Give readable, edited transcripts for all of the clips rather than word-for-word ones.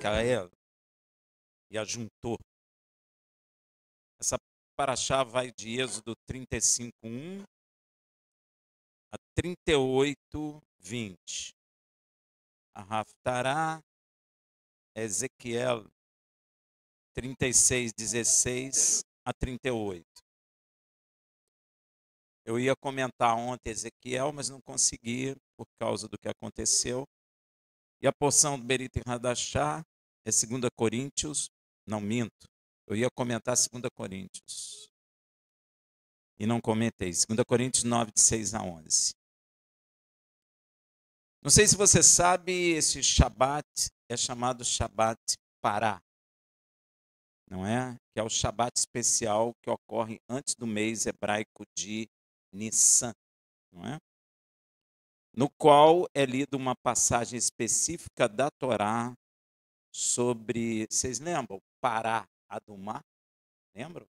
Micael e ajuntou. Essa paraxá vai de Êxodo 35:1 a 38:20. A Haftará, Ezequiel 36:16 a 38. Eu ia comentar ontem Ezequiel, mas não consegui por causa do que aconteceu. E a porção do Berit Hadashá é 2 Coríntios, não minto. Eu ia comentar 2 Coríntios. E não comentei. 2 Coríntios 9, de 6 a 11. Não sei se você sabe, esse Shabat é chamado Shabat Pará. Não é? Que é o Shabat especial que ocorre antes do mês hebraico de Nissan. Não é? No qual é lida uma passagem específica da Torá sobre, vocês lembram? Pará Adumá, lembram?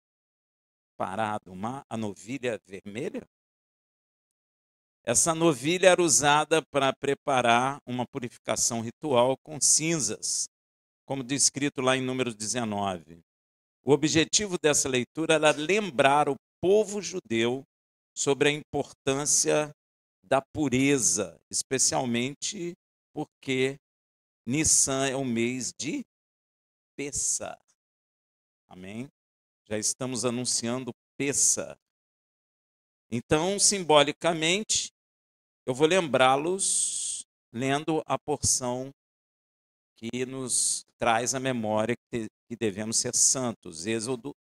Pará Adumá, a novilha vermelha? Essa novilha era usada para preparar uma purificação ritual com cinzas, como descrito lá em Números 19. O objetivo dessa leitura era lembrar o povo judeu sobre a importância da pureza, especialmente porque Nissan é o mês de Pessah. Amém? Já estamos anunciando Pessah. Então, simbolicamente, eu vou lembrá-los lendo a porção que nos traz a memória que devemos ser santos. Êxodo,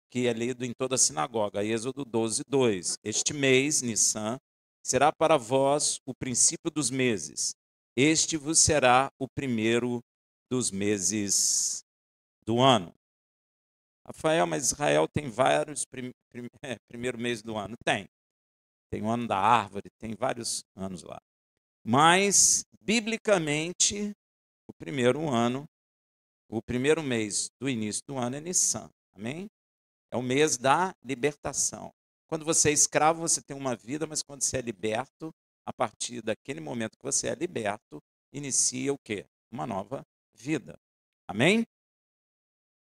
que é lido em toda a sinagoga. Êxodo 12:2. Este mês, Nissan, será para vós o princípio dos meses. Este vos será o primeiro dos meses do ano. Rafael, mas Israel tem vários primeiro mês do ano. Tem. Tem o ano da árvore, tem vários anos lá. Mas, biblicamente, o primeiro ano, o primeiro mês do início do ano é Nissan. Amém? É o mês da libertação. Quando você é escravo, você tem uma vida, mas quando você é liberto, a partir daquele momento que você é liberto, inicia o quê? Uma nova vida. Amém?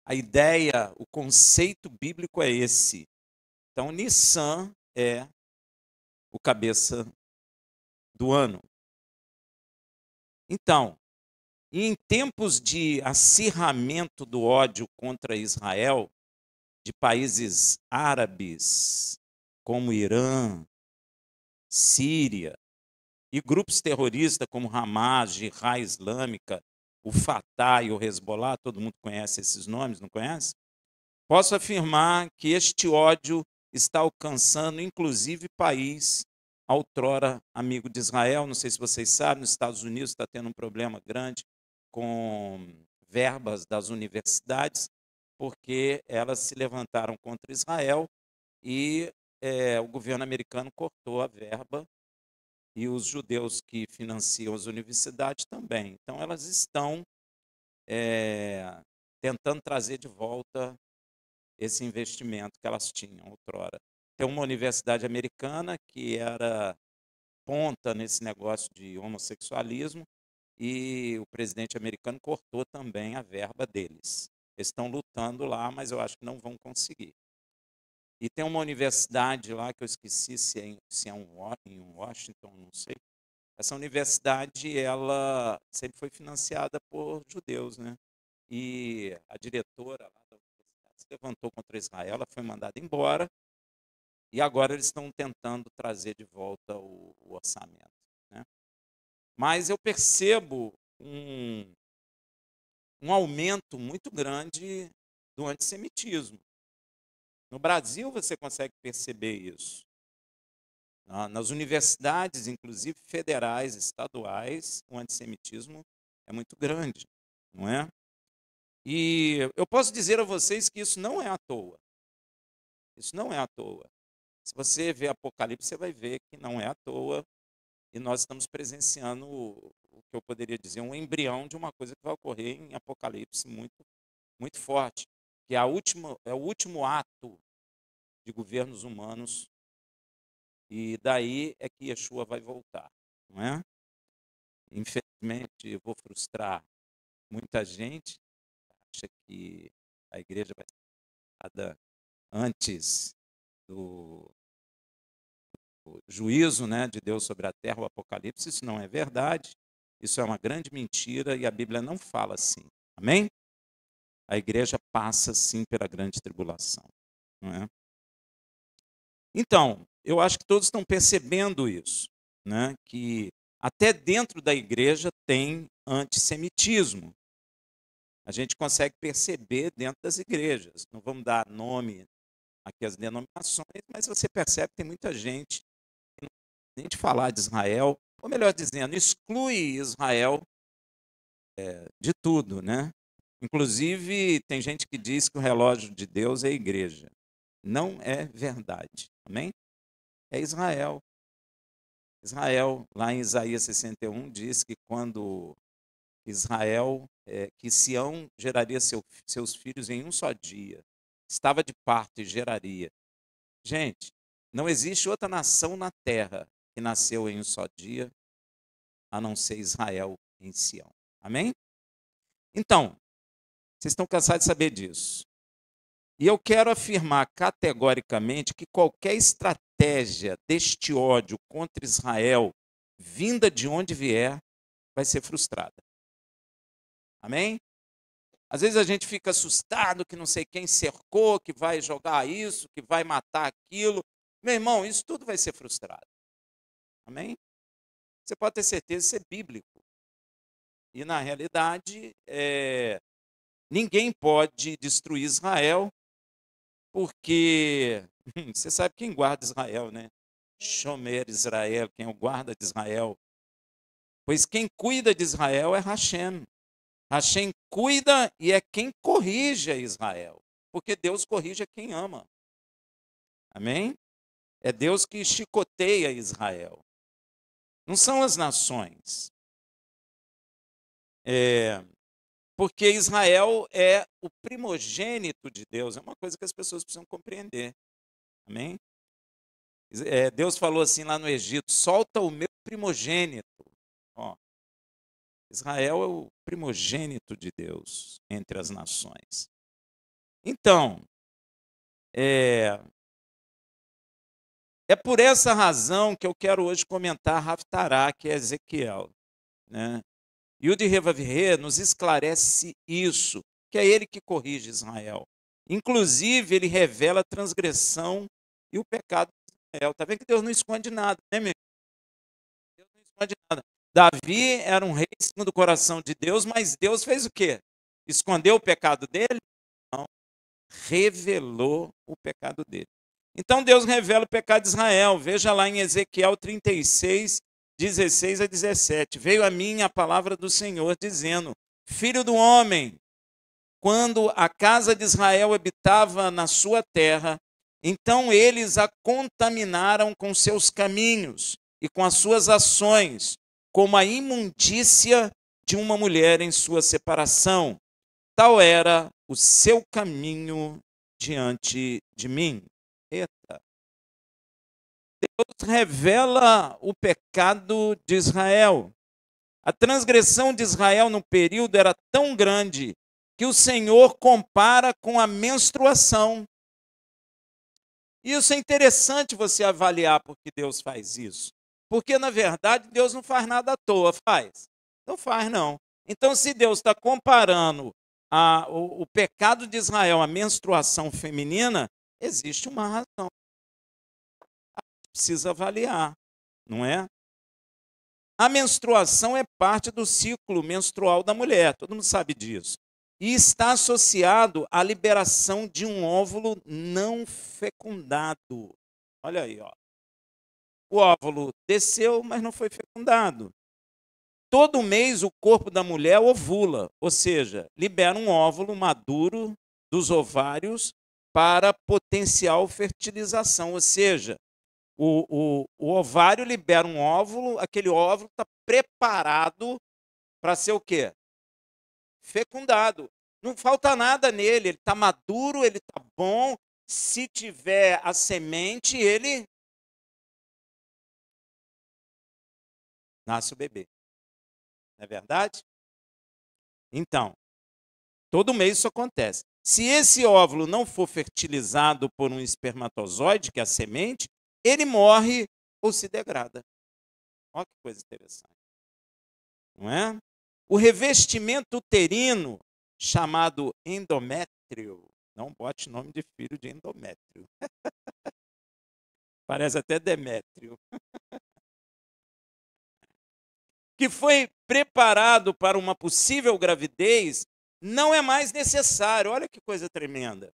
A ideia, o conceito bíblico é esse. Então, Nissan é o cabeça do ano. Então, em tempos de acirramento do ódio contra Israel, de países árabes, como Irã, Síria, e grupos terroristas como Hamas, Jihad Islâmica, o Fatah e o Hezbollah, todo mundo conhece esses nomes, não conhece? Posso afirmar que este ódio está alcançando, inclusive, país outrora amigo de Israel. Não sei se vocês sabem, nos Estados Unidos está tendo um problema grande com verbas das universidades, porque elas se levantaram contra Israel e o governo americano cortou a verba e os judeus que financiam as universidades também. Então, elas estão tentando trazer de volta esse investimento que elas tinham outrora. Tem uma universidade americana que era ponta nesse negócio de homossexualismo e o presidente americano cortou também a verba deles. Eles estão lutando lá, mas eu acho que não vão conseguir. E tem uma universidade lá que eu esqueci se é em Washington, não sei. Essa universidade, ela sempre foi financiada por judeus, né? E a diretora lá da universidade se levantou contra Israel, ela foi mandada embora, e agora eles estão tentando trazer de volta o orçamento, né? Mas eu percebo um aumento muito grande do antissemitismo. No Brasil você consegue perceber isso. Nas universidades, inclusive federais, estaduais, o antissemitismo é muito grande, não é? E eu posso dizer a vocês que isso não é à toa. Isso não é à toa. Se você vê Apocalipse, você vai ver que não é à toa. E nós estamos presenciando o que eu poderia dizer, um embrião de uma coisa que vai ocorrer em Apocalipse muito, muito forte, que é o último ato de governos humanos, e daí é que Yeshua vai voltar, não é? Infelizmente, eu vou frustrar Muita gente acha que a igreja vai ser criada antes do juízo, né, de Deus sobre a terra, o Apocalipse. Isso não é verdade. Isso é uma grande mentira e a Bíblia não fala assim. Amém? A igreja passa sim pela grande tribulação, não é? Então, eu acho que todos estão percebendo isso, né? Que até dentro da igreja tem antissemitismo. A gente consegue perceber dentro das igrejas. Não vamos dar nome aqui às denominações, mas você percebe que tem muita gente que não quer nem de falar de Israel, ou melhor dizendo, exclui Israel de tudo, né? Inclusive, tem gente que diz que o relógio de Deus é a igreja. Não é verdade. Amém? É Israel. Israel, lá em Isaías 61, diz que quando que Sião geraria seus filhos em um só dia, estava de parto e geraria. Gente, não existe outra nação na terra que nasceu em um só dia, a não ser Israel em Sião. Amém? Então, vocês estão cansados de saber disso. E eu quero afirmar categoricamente que qualquer estratégia deste ódio contra Israel, vinda de onde vier, vai ser frustrada. Amém? Às vezes a gente fica assustado que não sei quem cercou, que vai jogar isso, que vai matar aquilo. Meu irmão, isso tudo vai ser frustrado. Amém? Você pode ter certeza, isso é bíblico. E na realidade, ninguém pode destruir Israel, porque você sabe quem guarda Israel, né? Shomer Israel, quem é o guarda de Israel. Pois quem cuida de Israel é Hashem. Hashem cuida e é quem corrige a Israel. Porque Deus corrige a quem ama. Amém? É Deus que chicoteia Israel. Não são as nações. Porque Israel é o primogênito de Deus. É uma coisa que as pessoas precisam compreender. Amém? Deus falou assim lá no Egito: solta o meu primogênito. Ó, Israel é o primogênito de Deus entre as nações. Então, é por essa razão que eu quero hoje comentar Haftará, que é Ezequiel, né? E o de Revavirê nos esclarece isso, que é ele que corrige Israel. Inclusive, ele revela a transgressão e o pecado de Israel. Está vendo que Deus não esconde nada, né, meu? Deus não esconde nada. Davi era um rei segundo o coração de Deus, mas Deus fez o quê? Escondeu o pecado dele? Não. Revelou o pecado dele. Então Deus revela o pecado de Israel. Veja lá em Ezequiel 36, 16 a 17. Veio a mim a palavra do Senhor dizendo: Filho do homem, quando a casa de Israel habitava na sua terra, então eles a contaminaram com seus caminhos e com as suas ações, como a imundícia de uma mulher em sua separação. Tal era o seu caminho diante de mim. Eita. Deus revela o pecado de Israel. A transgressão de Israel no período era tão grande que o Senhor compara com a menstruação. E isso é interessante você avaliar por que Deus faz isso. Porque, na verdade, Deus não faz nada à toa, faz? Não faz, não. Então, se Deus está comparando o pecado de Israel à menstruação feminina, existe uma razão. Precisa avaliar, não é? A menstruação é parte do ciclo menstrual da mulher, todo mundo sabe disso. E está associado à liberação de um óvulo não fecundado. Olha aí, ó. O óvulo desceu, mas não foi fecundado. Todo mês o corpo da mulher ovula, ou seja, libera um óvulo maduro dos ovários para potencial fertilização, ou seja, o ovário libera um óvulo, aquele óvulo está preparado para ser o quê? Fecundado. Não falta nada nele, ele está maduro, ele está bom. Se tiver a semente, ele nasce o bebê. Não é verdade? Então, todo mês isso acontece. Se esse óvulo não for fertilizado por um espermatozoide, que é a semente, ele morre ou se degrada. Olha que coisa interessante. Não é? O revestimento uterino, chamado endométrio, não bote nome de filho de endométrio. Parece até Demétrio. Que foi preparado para uma possível gravidez, não é mais necessário. Olha que coisa tremenda.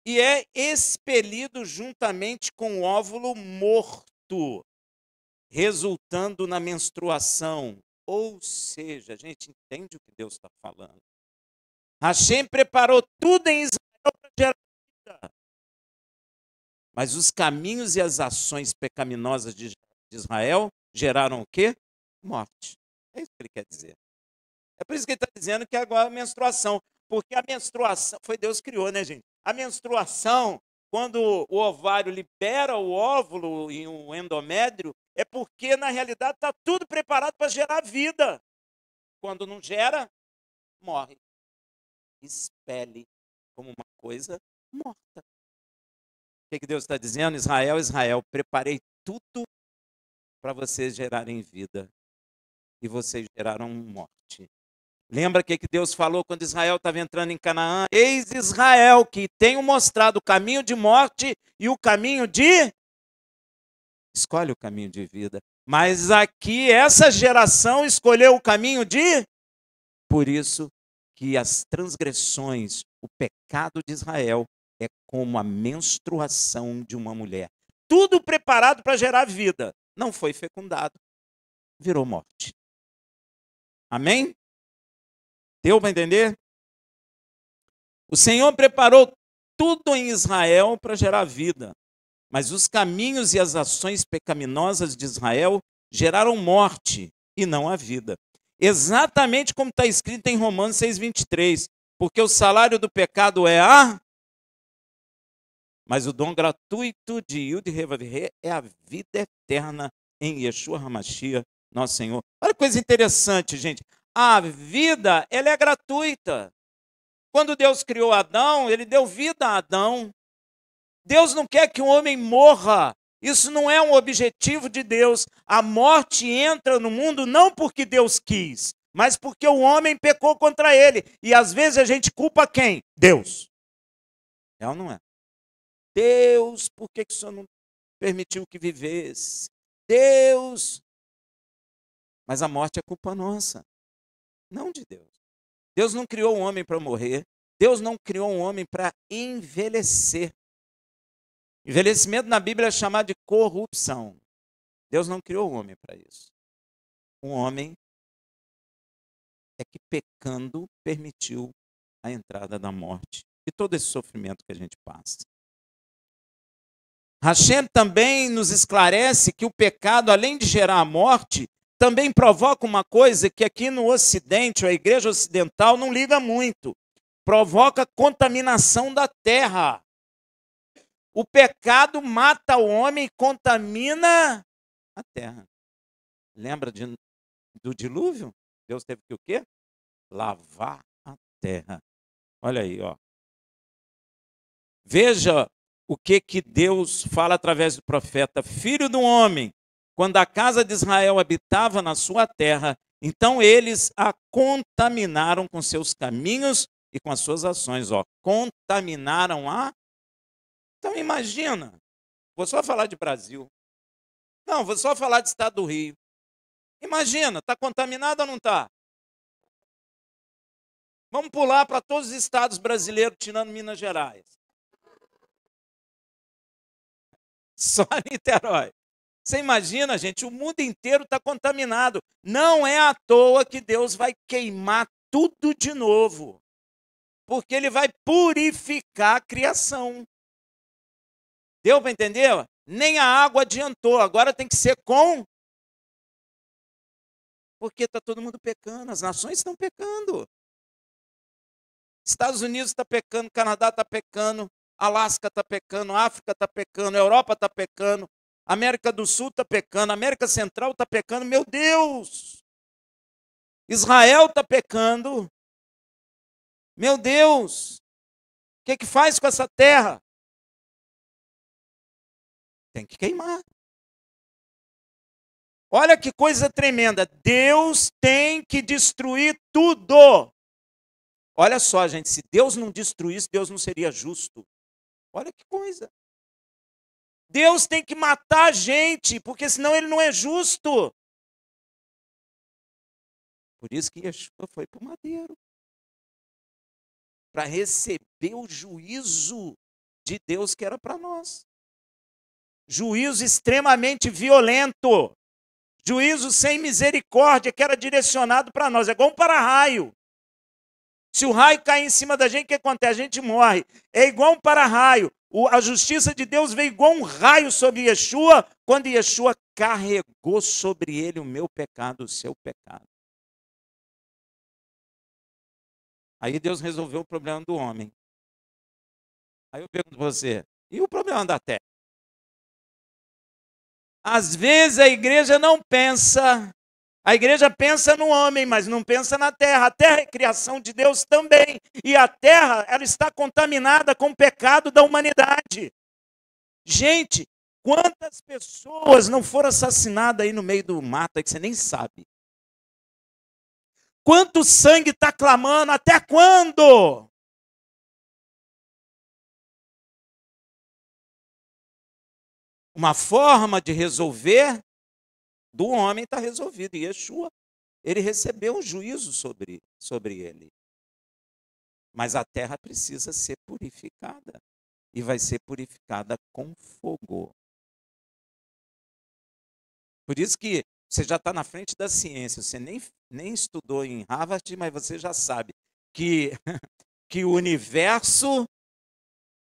E é expelido juntamente com o óvulo morto, resultando na menstruação. Ou seja, a gente entende o que Deus está falando. Hashem preparou tudo em Israel para gerar vida. Mas os caminhos e as ações pecaminosas de Israel geraram o quê? Morte. É isso que ele quer dizer. É por isso que ele está dizendo que agora a menstruação. Porque a menstruação, foi Deus que criou, né, gente? A menstruação, quando o ovário libera o óvulo e o endométrio, é porque, na realidade, está tudo preparado para gerar vida. Quando não gera, morre. Expele como uma coisa morta. O que Deus está dizendo? Israel, Israel, preparei tudo para vocês gerarem vida. E vocês geraram morte. Lembra o que Deus falou quando Israel estava entrando em Canaã? Eis Israel, que tenho mostrado o caminho de morte e o caminho de... Escolhe o caminho de vida. Mas aqui, essa geração escolheu o caminho de... Por isso que as transgressões, o pecado de Israel, é como a menstruação de uma mulher. Tudo preparado para gerar vida. Não foi fecundado. Virou morte. Amém? Deu para entender? O Senhor preparou tudo em Israel para gerar vida, mas os caminhos e as ações pecaminosas de Israel geraram morte e não a vida. Exatamente como está escrito em Romanos 6,23, porque o salário do pecado é a... Mas o dom gratuito de Yud Revavirê é a vida eterna em Yeshua HaMashiach, nosso Senhor. Olha que coisa interessante, gente. A vida, ela é gratuita. Quando Deus criou Adão, ele deu vida a Adão. Deus não quer que o homem morra. Isso não é um objetivo de Deus. A morte entra no mundo não porque Deus quis, mas porque o homem pecou contra ele. E às vezes a gente culpa quem? Deus. É ou não é? Deus, por que o Senhor não permitiu que vivesse? Deus. Mas a morte é culpa nossa, não de Deus. Deus não criou um homem para morrer. Deus não criou um homem para envelhecer. Envelhecimento na Bíblia é chamado de corrupção. Deus não criou um homem para isso. Um homem é que pecando permitiu a entrada da morte e todo esse sofrimento que a gente passa. Hashem também nos esclarece que o pecado, além de gerar a morte, também provoca uma coisa que aqui no Ocidente, a igreja ocidental não liga muito. Provoca contaminação da terra. O pecado mata o homem e contamina a terra. Lembra do dilúvio? Deus teve que o quê? Lavar a terra. Olha aí, ó. Veja o que Deus fala através do profeta. Filho do homem, quando a casa de Israel habitava na sua terra, então eles a contaminaram com seus caminhos e com as suas ações. Ó. Contaminaram a... Então imagina, vou só falar de Brasil. Não, vou só falar de estado do Rio. Imagina, está contaminado ou não está? Vamos pular para todos os estados brasileiros, tirando Minas Gerais. Só Niterói. Você imagina, gente, o mundo inteiro está contaminado. Não é à toa que Deus vai queimar tudo de novo. Porque ele vai purificar a criação. Deu para entender? Nem a água adiantou. Agora tem que ser com... Porque está todo mundo pecando. As nações estão pecando. Estados Unidos está pecando, Canadá está pecando, Alasca está pecando, África está pecando, Europa está pecando, América do Sul está pecando, América Central está pecando. Meu Deus! Israel está pecando. Meu Deus, o que faz com essa terra? Tem que queimar. Olha que coisa tremenda. Deus tem que destruir tudo. Olha só, gente, se Deus não destruísse, Deus não seria justo. Olha que coisa. Deus tem que matar a gente, porque senão ele não é justo. Por isso que Yeshua foi para o madeiro. Para receber o juízo de Deus que era para nós. Juízo extremamente violento. Juízo sem misericórdia que era direcionado para nós. É igual um para-raio. Se o raio cair em cima da gente, o que acontece? A gente morre. É igual um para-raio. A justiça de Deus veio igual um raio sobre Yeshua, quando Yeshua carregou sobre ele o meu pecado, o seu pecado. Aí Deus resolveu o problema do homem. Aí eu pergunto para você, e o problema da terra? Às vezes a igreja não pensa, a igreja pensa no homem, mas não pensa na terra. A terra é criação de Deus também. E a terra, ela está contaminada com o pecado da humanidade. Gente, quantas pessoas não foram assassinadas aí no meio do mato, aí que você nem sabe? Quanto sangue está clamando? Até quando? Uma forma de resolver do homem está resolvido. E Yeshua, ele recebeu um juízo sobre ele. Mas a terra precisa ser purificada. E vai ser purificada com fogo. Por isso que você já está na frente da ciência. Você nem estudou em Harvard, mas você já sabe que o universo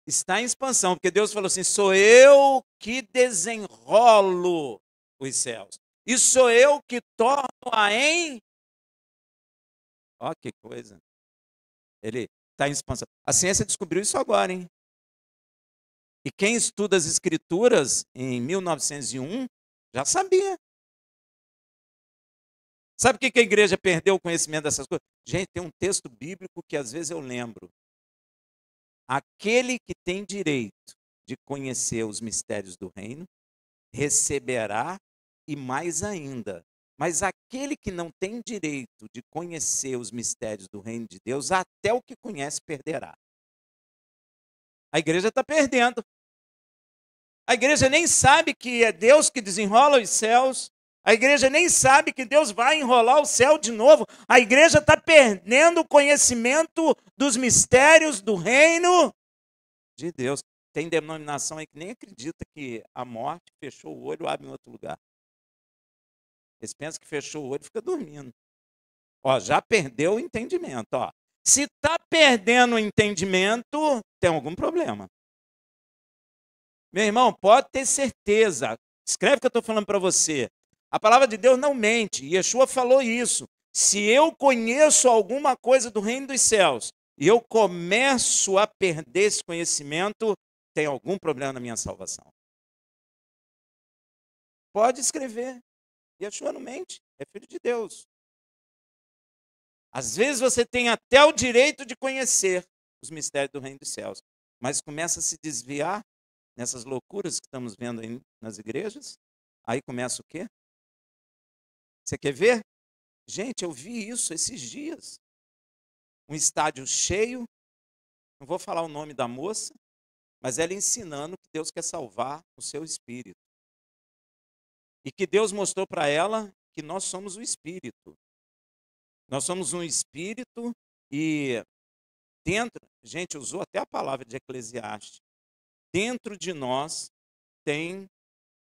está em expansão. Porque Deus falou assim, sou eu que desenrolo os céus. E sou eu que torno-a em... Ó, que coisa. Ele está em expansão. A ciência descobriu isso agora, hein? E quem estuda as escrituras em 1901 já sabia. Sabe por que a igreja perdeu o conhecimento dessas coisas? Gente, tem um texto bíblico que às vezes eu lembro. Aquele que tem direito de conhecer os mistérios do reino, receberá e mais ainda. Mas aquele que não tem direito de conhecer os mistérios do reino de Deus, até o que conhece perderá. A igreja está perdendo. A igreja nem sabe que é Deus que desenrola os céus. A igreja nem sabe que Deus vai enrolar o céu de novo. A igreja está perdendo o conhecimento dos mistérios do reino de Deus. Tem denominação aí que nem acredita que a morte fechou o olho, abre em outro lugar. Eles pensam que fechou o olho e fica dormindo. Ó, já perdeu o entendimento. Ó. Se está perdendo o entendimento, tem algum problema. Meu irmão, pode ter certeza. Escreve o que eu estou falando para você. A palavra de Deus não mente. Yeshua falou isso. Se eu conheço alguma coisa do reino dos céus e eu começo a perder esse conhecimento, tem algum problema na minha salvação. Pode escrever. Yeshua não mente. É filho de Deus. Às vezes você tem até o direito de conhecer os mistérios do reino dos céus, mas começa a se desviar nessas loucuras que estamos vendo aí nas igrejas. Aí começa o quê? Você quer ver? Gente, eu vi isso esses dias. Um estádio cheio, não vou falar o nome da moça, mas ela ensinando que Deus quer salvar o seu espírito. E que Deus mostrou para ela que nós somos o espírito. Nós somos um espírito e dentro, gente, usou até a palavra de Eclesiastes. Dentro de nós tem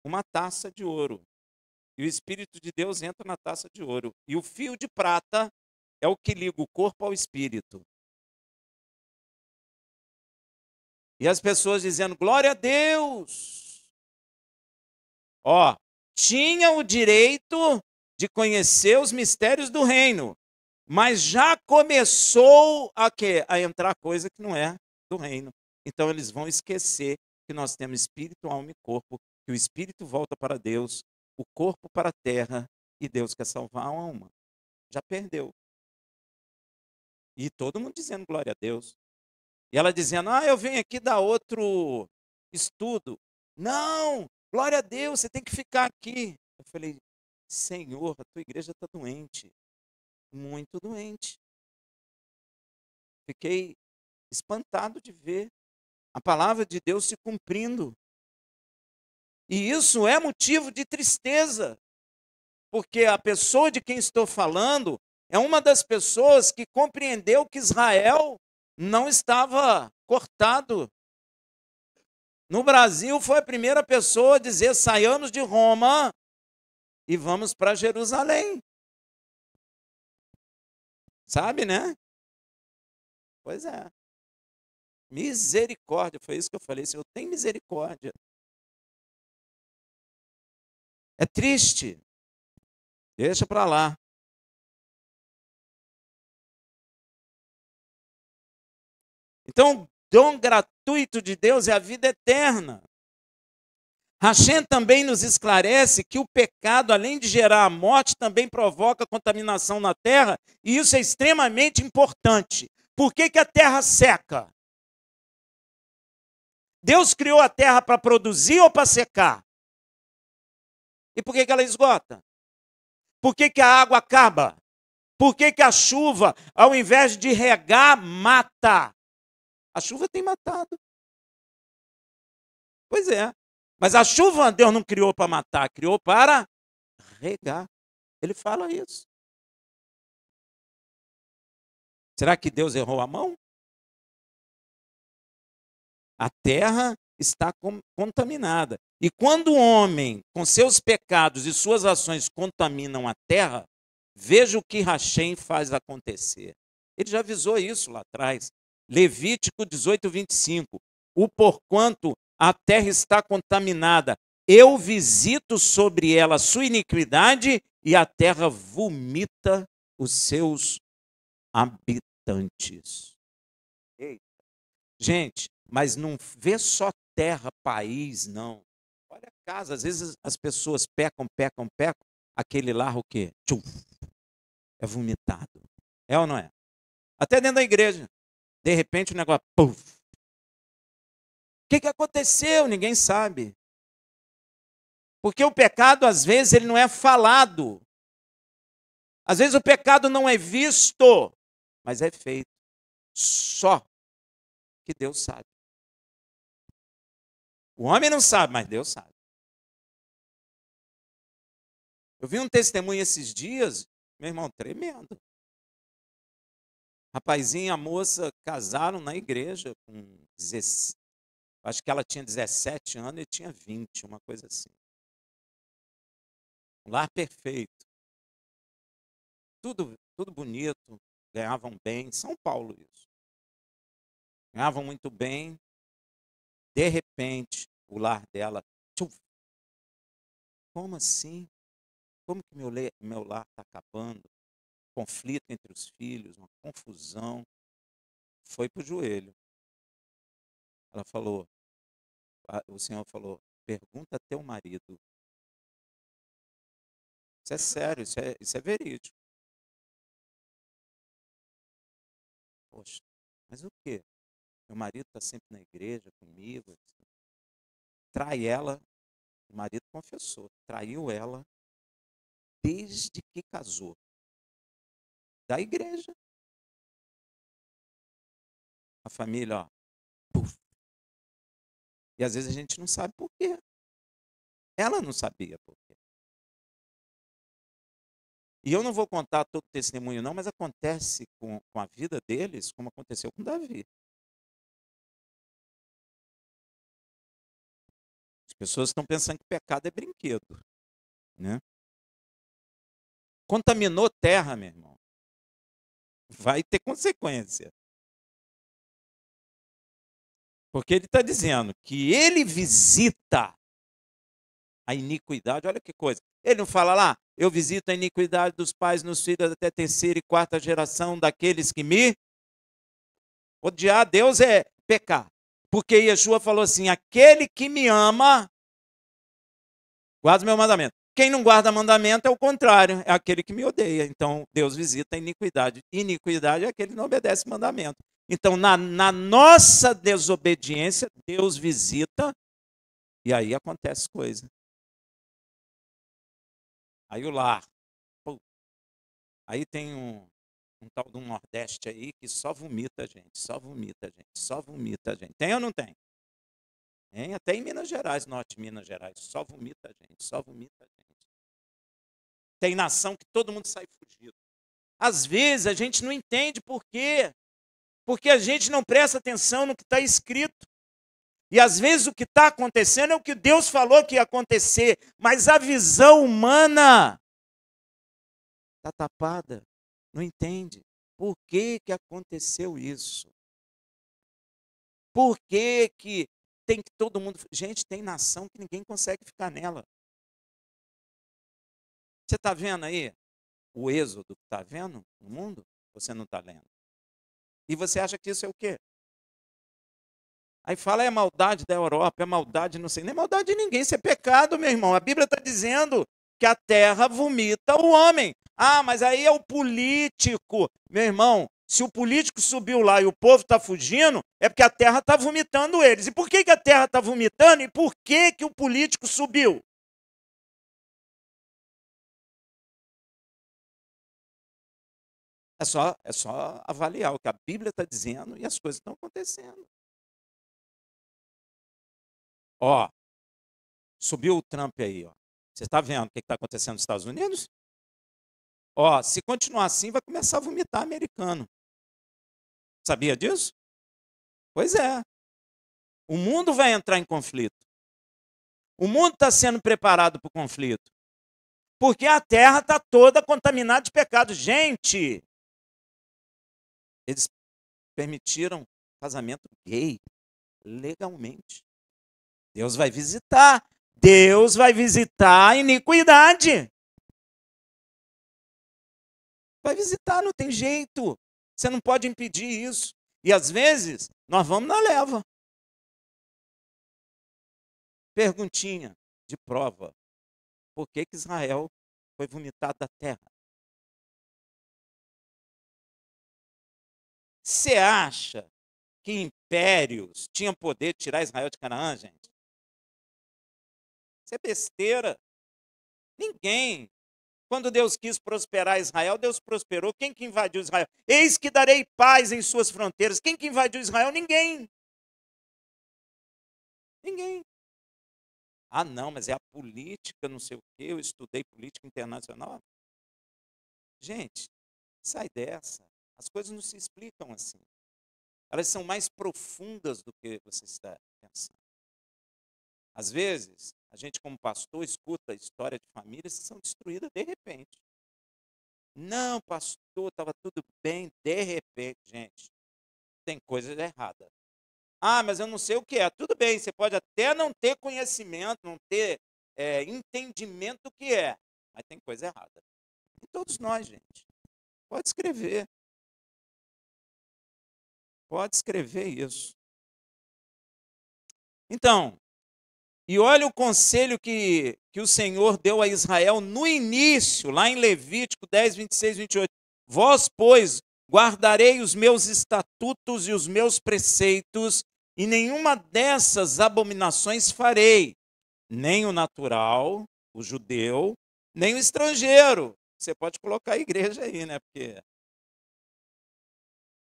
uma taça de ouro. E o Espírito de Deus entra na taça de ouro. E o fio de prata é o que liga o corpo ao espírito. E as pessoas dizendo, glória a Deus. Ó, tinha o direito de conhecer os mistérios do reino, mas já começou a quê? A entrar coisa que não é do reino. Então eles vão esquecer que nós temos espírito, alma e corpo, que o espírito volta para Deus, o corpo para a terra, e Deus quer salvar a alma. Já perdeu. E todo mundo dizendo glória a Deus. E ela dizendo, eu venho aqui dar outro estudo. Não, glória a Deus, você tem que ficar aqui. Eu falei, Senhor, a tua igreja está doente. Muito doente. Fiquei espantado de ver a palavra de Deus se cumprindo. E isso é motivo de tristeza, porque a pessoa de quem estou falando é uma das pessoas que compreendeu que Israel não estava cortado. No Brasil, foi a primeira pessoa a dizer: saiamos de Roma e vamos para Jerusalém. Sabe, né? Pois é. Misericórdia, foi isso que eu falei. Senhor, tem misericórdia. É triste. Deixa para lá. Então, o dom gratuito de Deus é a vida eterna. Hashem também nos esclarece que o pecado, além de gerar a morte, também provoca contaminação na terra, e isso é extremamente importante. Por que a terra seca? Deus criou a terra para produzir ou para secar? E por que ela esgota? Por que a água acaba? Por que a chuva, ao invés de regar, mata? A chuva tem matado. Pois é. Mas a chuva Deus não criou para matar, criou para regar. Ele fala isso. Será que Deus errou a mão? A terra está contaminada. E quando o homem, com seus pecados e suas ações, contaminam a terra, veja o que Hashem faz acontecer. Ele já avisou isso lá atrás. Levítico 18, 25. O porquanto a terra está contaminada, eu visito sobre ela a sua iniquidade e a terra vomita os seus habitantes. Eita. Gente, mas não vê só terra, país, não. Olha a casa, às vezes as pessoas pecam, aquele lar o quê? Tchuf, é vomitado. É ou não é? Até dentro da igreja. De repente o negócio, puf. O que aconteceu? Ninguém sabe. Porque o pecado, às vezes, ele não é falado. Às vezes o pecado não é visto, mas é feito. Só que Deus sabe. O homem não sabe, mas Deus sabe. Eu vi um testemunho esses dias, meu irmão, tremendo. Rapazinho e a moça casaram na igreja com 16. Acho que ela tinha 17 anos e tinha 20, uma coisa assim. Um lar perfeito. Tudo bonito, ganhavam bem. São Paulo isso. Ganhavam muito bem. De repente, o lar dela... Tchuf, como assim? Como que meu lar está acabando? Conflito entre os filhos, uma confusão. Foi para o joelho. Ela falou, o Senhor falou, pergunta a teu marido. Isso é sério, isso é verídico. Poxa, mas o quê? Meu marido está sempre na igreja comigo. Trai ela, o marido confessou, traiu ela desde que casou. Da igreja. A família, ó. Puf. E às vezes a gente não sabe por quê. Ela não sabia por quê. E eu não vou contar todo o testemunho, não, mas acontece com a vida deles como aconteceu com Davi. As pessoas estão pensando que pecado é brinquedo. Né? Contaminou terra, meu irmão. Vai ter consequência. Porque ele está dizendo que ele visita a iniquidade. Olha que coisa. Ele não fala lá, eu visito a iniquidade dos pais nos filhos até terceira e quarta geração daqueles que me... Odiar Deus é pecar. Porque Yeshua falou assim, aquele que me ama, guarda o meu mandamento. Quem não guarda mandamento é o contrário, é aquele que me odeia. Então, Deus visita a iniquidade. Iniquidade é aquele que não obedece mandamento. Então, na nossa desobediência, Deus visita e aí acontece coisa. Aí o lar. Pô, aí tem um tal do Nordeste aí que só vomita a gente, só vomita a gente, só vomita a gente. Tem ou não tem? Tem, até em Minas Gerais, norte de Minas Gerais, só vomita a gente, só vomita a gente. Tem nação que todo mundo sai fugido. Às vezes a gente não entende por quê. Porque a gente não presta atenção no que está escrito. E às vezes o que está acontecendo é o que Deus falou que ia acontecer, mas a visão humana está tapada, não entende. Por que que aconteceu isso? Por que que tem que todo mundo... Gente, tem nação que ninguém consegue ficar nela. Você está vendo aí o êxodo que está vendo no mundo? Você não está lendo. E você acha que isso é o quê? Aí fala, é maldade da Europa, é maldade, não sei, nem maldade de ninguém, isso é pecado, meu irmão. A Bíblia está dizendo que a terra vomita o homem. Ah, mas aí é o político. Meu irmão, se o político subiu lá e o povo está fugindo, é porque a terra está vomitando eles. E por que que a terra está vomitando? E por que que o político subiu? É só avaliar o que a Bíblia está dizendo e as coisas estão acontecendo. Ó, subiu o Trump aí, ó. Você está vendo o que está acontecendo nos Estados Unidos? Ó, se continuar assim, vai começar a vomitar americano. Sabia disso? Pois é. O mundo vai entrar em conflito. O mundo está sendo preparado para o conflito. Porque a terra está toda contaminada de pecado. Gente, eles permitiram casamento gay legalmente. Deus vai visitar. Deus vai visitar a iniquidade. Vai visitar, não tem jeito. Você não pode impedir isso. E às vezes, nós vamos na leva. Perguntinha de prova. Por que que Israel foi vomitado da terra? Você acha que impérios tinham poder de tirar Israel de Canaã, gente? Isso é besteira. Ninguém. Quando Deus quis prosperar Israel, Deus prosperou. Quem que invadiu Israel? Eis que darei paz em suas fronteiras. Quem que invadiu Israel? Ninguém. Ninguém. Ah, não, mas é a política, não sei o quê. Eu estudei política internacional. Gente, sai dessa. As coisas não se explicam assim. Elas são mais profundas do que você está pensando. Às vezes, a gente como pastor escuta a história de famílias que são destruídas de repente. Não, pastor, estava tudo bem, de repente, gente, tem coisa errada. Ah, mas eu não sei o que é. Tudo bem, você pode até não ter conhecimento, não ter entendimento do que é, mas tem coisa errada. E todos nós, gente. Pode escrever. Pode escrever isso. Então, e olha o conselho que o Senhor deu a Israel no início, lá em Levítico 10, 26, 28. Vós, pois, guardarei os meus estatutos e os meus preceitos, e nenhuma dessas abominações farei, nem o natural, o judeu, nem o estrangeiro. Você pode colocar a igreja aí, né? Porque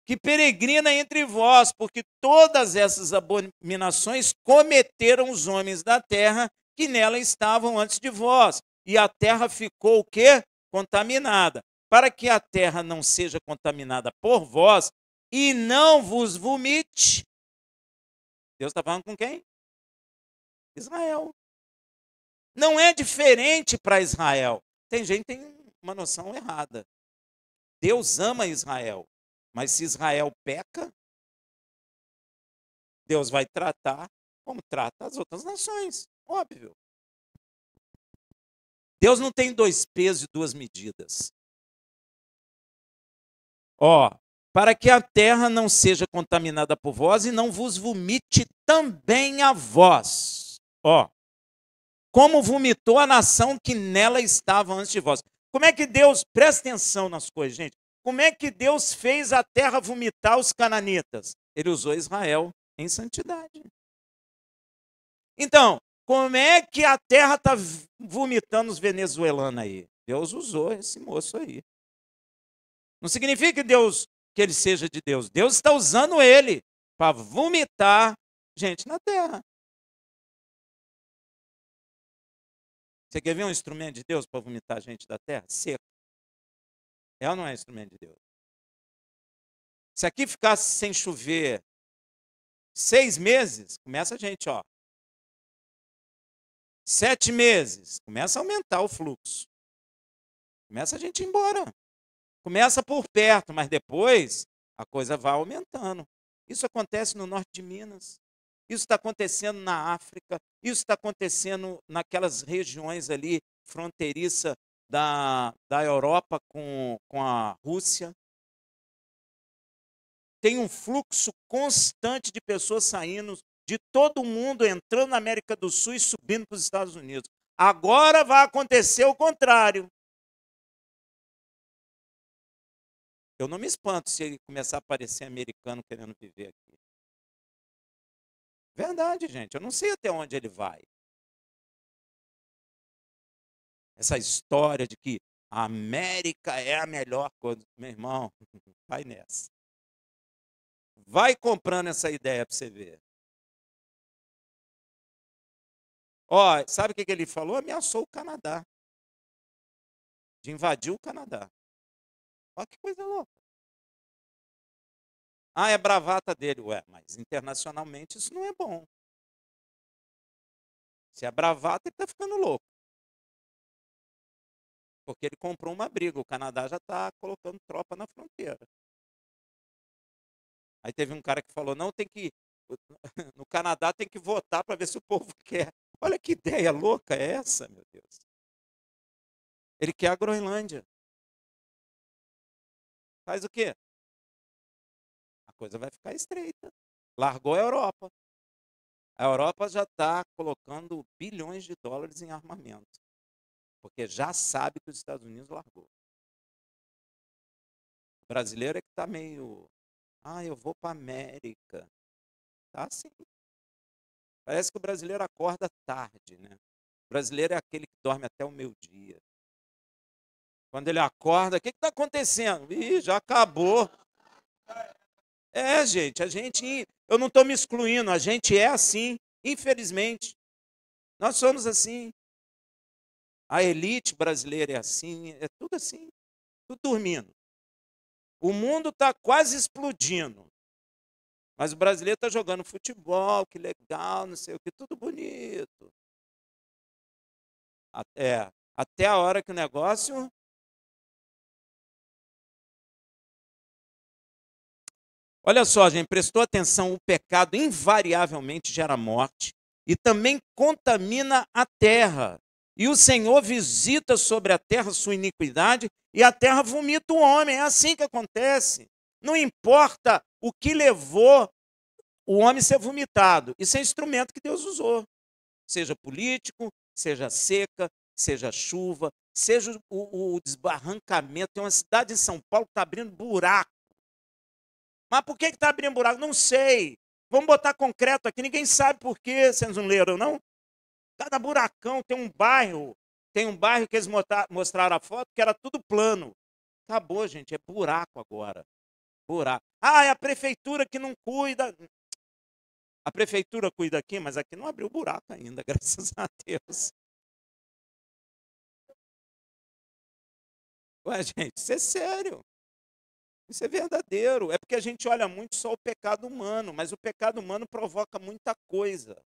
que peregrina entre vós, porque todas essas abominações cometeram os homens da terra que nela estavam antes de vós. E a terra ficou o quê? Contaminada. Para que a terra não seja contaminada por vós e não vos vomite. Deus está falando com quem? Israel. Não é diferente para Israel. Tem gente que tem uma noção errada. Deus ama Israel. Mas se Israel peca, Deus vai tratar como trata as outras nações. Óbvio. Deus não tem dois pesos e duas medidas. Ó, para que a terra não seja contaminada por vós e não vos vomite também a vós. Ó, como vomitou a nação que nela estava antes de vós. Como é que Deus, presta atenção nas coisas, gente. Como é que Deus fez a terra vomitar os cananitas? Ele usou Israel em santidade. Então, como é que a terra está vomitando os venezuelanos aí? Deus usou esse moço aí. Não significa que ele seja de Deus. Deus está usando ele para vomitar gente na terra. Você quer ver um instrumento de Deus para vomitar gente da terra? Seco. É ou não é instrumento de Deus? Se aqui ficasse sem chover 6 meses, começa a gente, ó. 7 meses, começa a aumentar o fluxo. Começa a gente ir embora. Começa por perto, mas depois a coisa vai aumentando. Isso acontece no norte de Minas. Isso está acontecendo na África. Isso está acontecendo naquelas regiões ali fronteiriça da Europa com a Rússia. Tem um fluxo constante de pessoas saindo de todo mundo, entrando na América do Sul e subindo para os Estados Unidos. Agora vai acontecer o contrário. Eu não me espanto se ele começar a aparecer americano querendo viver aqui. Verdade, gente. Eu não sei até onde ele vai. Essa história de que a América é a melhor coisa. Meu irmão, vai nessa. Vai comprando essa ideia para você ver. Ó, sabe o que ele falou? Ameaçou o Canadá. De invadir o Canadá. Olha que coisa louca. Ah, é bravata dele. Ué, mas internacionalmente isso não é bom. Se é bravata, ele está ficando louco. Porque ele comprou uma briga. O Canadá já está colocando tropa na fronteira. Aí teve um cara que falou, não, tem que... No Canadá tem que votar para ver se o povo quer. Olha que ideia louca é essa, meu Deus. Ele quer a Groenlândia. Faz o quê? A coisa vai ficar estreita. Largou a Europa. A Europa já está colocando bilhões de dólares em armamento. Porque já sabe que os Estados Unidos largou. O brasileiro é que está meio... Ah, eu vou para a América. Tá assim. Parece que o brasileiro acorda tarde, né? O brasileiro é aquele que dorme até o meio-dia. Quando ele acorda, o que está acontecendo? Ih, já acabou. É, gente, eu não estou me excluindo, a gente é assim, infelizmente. Nós somos assim. A elite brasileira é assim, é tudo assim, tudo dormindo. O mundo está quase explodindo. Mas o brasileiro está jogando futebol, que legal, não sei o que, tudo bonito. Até a hora que o negócio... Olha só, gente, prestou atenção, o pecado invariavelmente gera morte e também contamina a terra. E o Senhor visita sobre a terra sua iniquidade e a terra vomita o homem. É assim que acontece. Não importa o que levou o homem a ser vomitado. Isso é instrumento que Deus usou. Seja político, seja seca, seja chuva, seja o desbarrancamento. Tem uma cidade em São Paulo que está abrindo buraco. Mas por que está abrindo buraco? Não sei. Vamos botar concreto aqui. Ninguém sabe por quê, vocês não leram, não? Cada buracão tem um bairro. Tem um bairro que eles mostraram a foto que era tudo plano. Acabou, gente. É buraco agora. Buraco. Ah, é a prefeitura que não cuida. A prefeitura cuida aqui, mas aqui não abriu buraco ainda, graças a Deus. Ué, gente, isso é sério. Isso é verdadeiro. É porque a gente olha muito só o pecado humano, mas o pecado humano provoca muita coisa.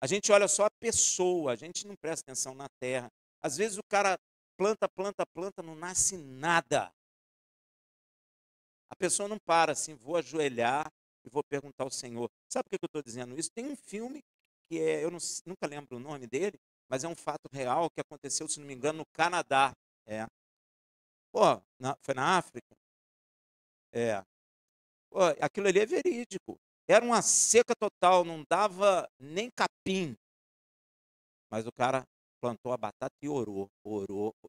A gente olha só a pessoa, a gente não presta atenção na terra. Às vezes o cara planta, planta, planta, não nasce nada. A pessoa não para assim, vou ajoelhar e vou perguntar ao Senhor. Sabe por que eu estou dizendo isso? Tem um filme que eu nunca lembro o nome dele, mas é um fato real que aconteceu, se não me engano, no Canadá. Pô, foi na África? Pô, aquilo ali é verídico. Era uma seca total, não dava nem capim. Mas o cara plantou a batata e orou,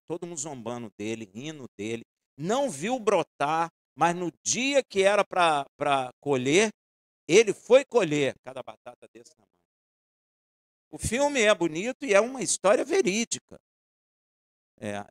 todo mundo zombando dele, rindo dele, não viu brotar, mas no dia que era para colher, ele foi colher cada batata desse tamanho. O filme é bonito e é uma história verídica.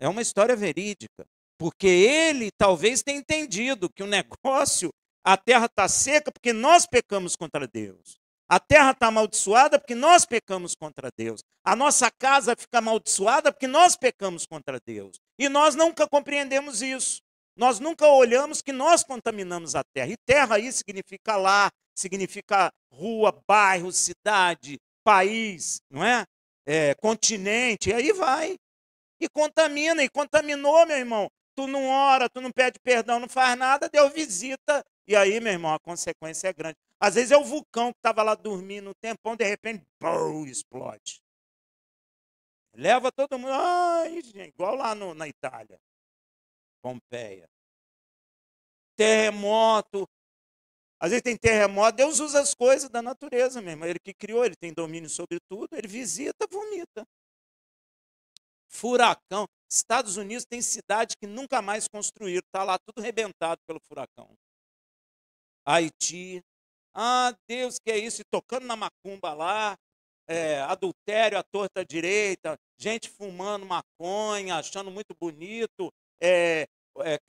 É uma história verídica. Porque ele talvez tenha entendido que o negócio, a terra está seca porque nós pecamos contra Deus. A terra está amaldiçoada porque nós pecamos contra Deus. A nossa casa fica amaldiçoada porque nós pecamos contra Deus. E nós nunca compreendemos isso. Nós nunca olhamos que nós contaminamos a terra. E terra aí significa lar, significa rua, bairro, cidade, país, não é? Continente, e aí vai. E contamina, e contaminou, meu irmão. Tu não ora, tu não pede perdão, não faz nada, Deus visita. E aí, meu irmão, a consequência é grande. Às vezes é o vulcão que estava lá dormindo um tempão, de repente, pum, explode. Leva todo mundo, ai, gente, igual lá na Itália, Pompeia. Terremoto. Às vezes tem terremoto, Deus usa as coisas da natureza, meu irmão. Ele que criou, ele tem domínio sobre tudo, ele visita, vomita. Furacão. Estados Unidos tem cidade que nunca mais construíram, está lá tudo arrebentado pelo furacão. Haiti. Ah, Deus, que é isso? E tocando na macumba lá, adultério à torta direita, gente fumando maconha, achando muito bonito,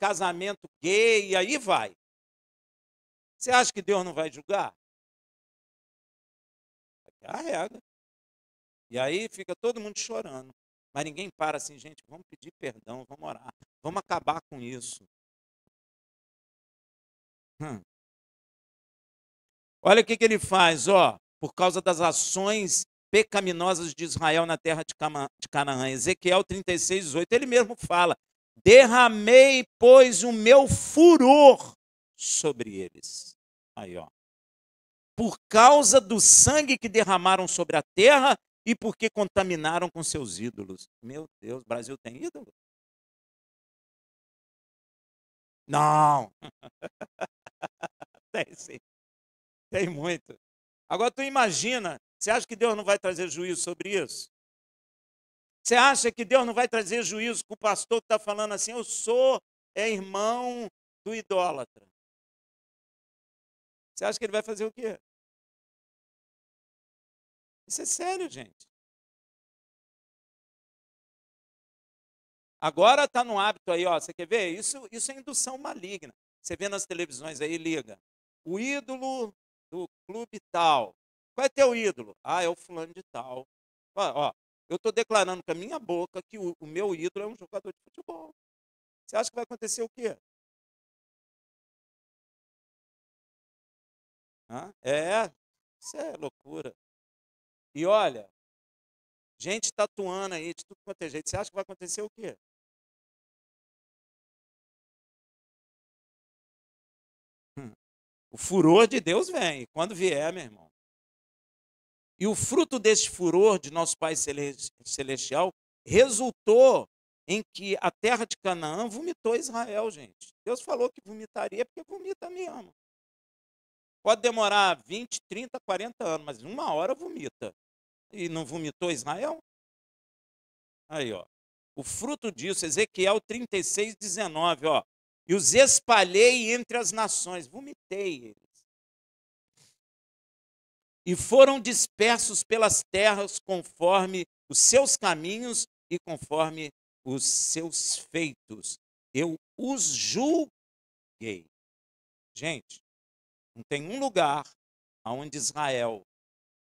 casamento gay, e aí vai. Você acha que Deus não vai julgar? Carrega. E aí fica todo mundo chorando. Mas ninguém para assim, gente, vamos pedir perdão, vamos orar, vamos acabar com isso. Olha o que ele faz, ó, por causa das ações pecaminosas de Israel na terra de Canaã. Ezequiel 36, 18, ele mesmo fala, derramei, pois, o meu furor sobre eles. Aí, ó. Por causa do sangue que derramaram sobre a terra e porque contaminaram com seus ídolos. Meu Deus, o Brasil tem ídolo? Não. Tem sim. Tem muito. Agora tu imagina, você acha que Deus não vai trazer juízo sobre isso? Você acha que Deus não vai trazer juízo com o pastor que está falando assim, eu sou irmão do idólatra? Você acha que ele vai fazer o quê? Isso é sério, gente. Agora está no hábito aí, ó, você quer ver? Isso é indução maligna. Você vê nas televisões aí, liga. O ídolo do clube tal. Qual é teu ídolo? Ah, é o fulano de tal. Ó, eu estou declarando com a minha boca que o meu ídolo é um jogador de futebol. Você acha que vai acontecer o quê? Isso é loucura. E olha, gente tatuando aí de tudo quanto é jeito. Você acha que vai acontecer o quê? O furor de Deus vem. Quando vier, meu irmão. E o fruto deste furor de nosso Pai Celestial resultou em que a terra de Canaã vomitou Israel, gente. Deus falou que vomitaria porque vomita mesmo. Pode demorar 20, 30, 40 anos, mas uma hora vomita. E não vomitou Israel? Aí, ó. O fruto disso, Ezequiel 36, 19, ó. E os espalhei entre as nações, vomitei eles. E foram dispersos pelas terras conforme os seus caminhos e conforme os seus feitos. Eu os julguei. Gente, não tem um lugar onde Israel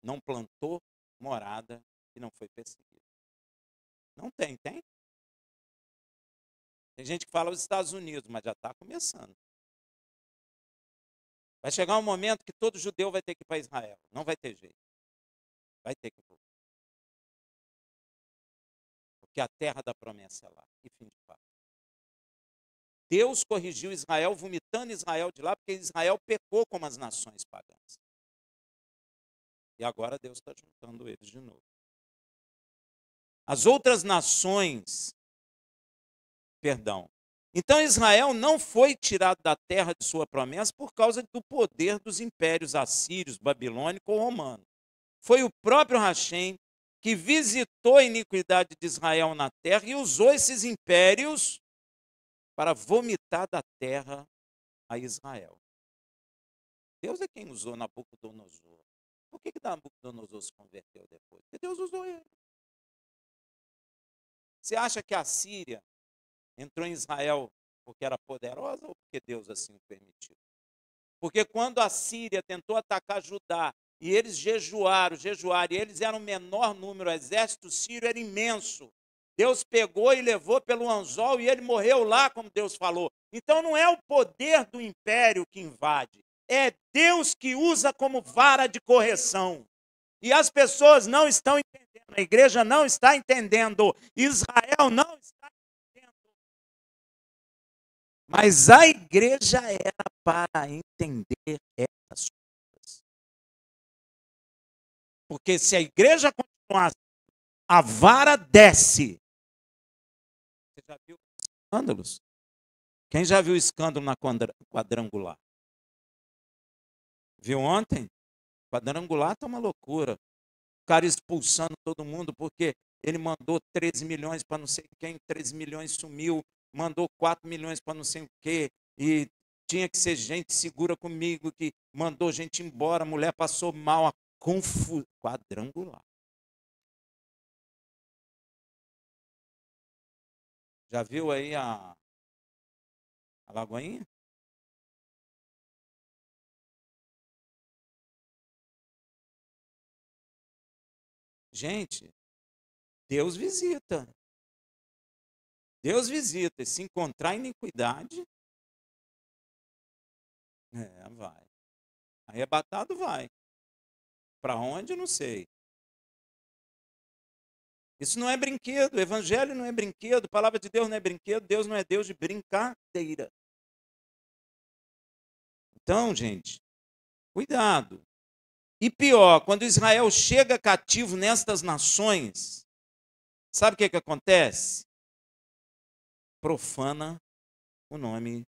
não plantou morada e não foi perseguido. Não tem, tem? Tem gente que fala os Estados Unidos, mas já está começando. Vai chegar um momento que todo judeu vai ter que ir para Israel. Não vai ter jeito. Vai ter que ir. Porque a terra da promessa é lá. E fim de papo. Deus corrigiu Israel, vomitando Israel de lá, porque Israel pecou como as nações pagãs. E agora Deus está juntando eles de novo. As outras nações, então Israel não foi tirado da terra de sua promessa por causa do poder dos impérios assírios, babilônico ou romano. Foi o próprio Hashem que visitou a iniquidade de Israel na terra e usou esses impérios para vomitar da terra a Israel. Deus é quem usou Nabucodonosor. Por que Nabucodonosor se converteu depois? Porque Deus usou ele. Você acha que a Síria entrou em Israel porque era poderosa ou porque Deus assim o permitiu? Porque quando a Síria tentou atacar Judá e eles jejuaram, e eles eram o menor número, o exército sírio era imenso. Deus pegou e levou pelo anzol e ele morreu lá, como Deus falou. Então não é o poder do império que invade, é Deus que usa como vara de correção. E as pessoas não estão entendendo, a igreja não está entendendo, Israel não está entendendo. Mas a igreja era para entender essas coisas. Porque se a igreja continuasse, a vara desce. Você já viu escândalos? Quem já viu escândalo na quadrangular? Viu ontem? Quadrangular está uma loucura. O cara expulsando todo mundo porque ele mandou 13 milhões para não sei quem, 13 milhões sumiu, mandou 4 milhões para não sei o quê, e tinha que ser gente segura comigo, que mandou gente embora, a mulher passou mal, a quadrangular. Já viu aí a Lagoinha? Gente, Deus visita. Deus visita. E se encontrar iniquidade, vai. Arrebatado vai. Para onde, eu não sei. Isso não é brinquedo. O evangelho não é brinquedo. A palavra de Deus não é brinquedo. Deus não é Deus de brincadeira. Então, gente, cuidado. E pior, quando Israel chega cativo nestas nações, sabe o que acontece? Profana o nome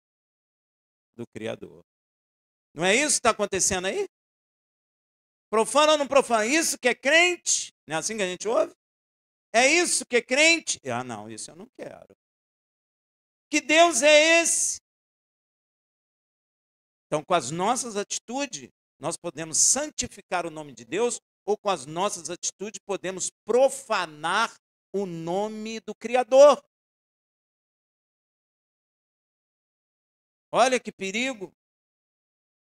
do Criador. Não é isso que está acontecendo aí? Profana ou não profana? Isso que é crente? Não é assim que a gente ouve? É isso que é crente? Ah, não, isso eu não quero. Que Deus é esse? Então, com as nossas atitudes, nós podemos santificar o nome de Deus, ou com as nossas atitudes podemos profanar o nome do Criador. Olha que perigo.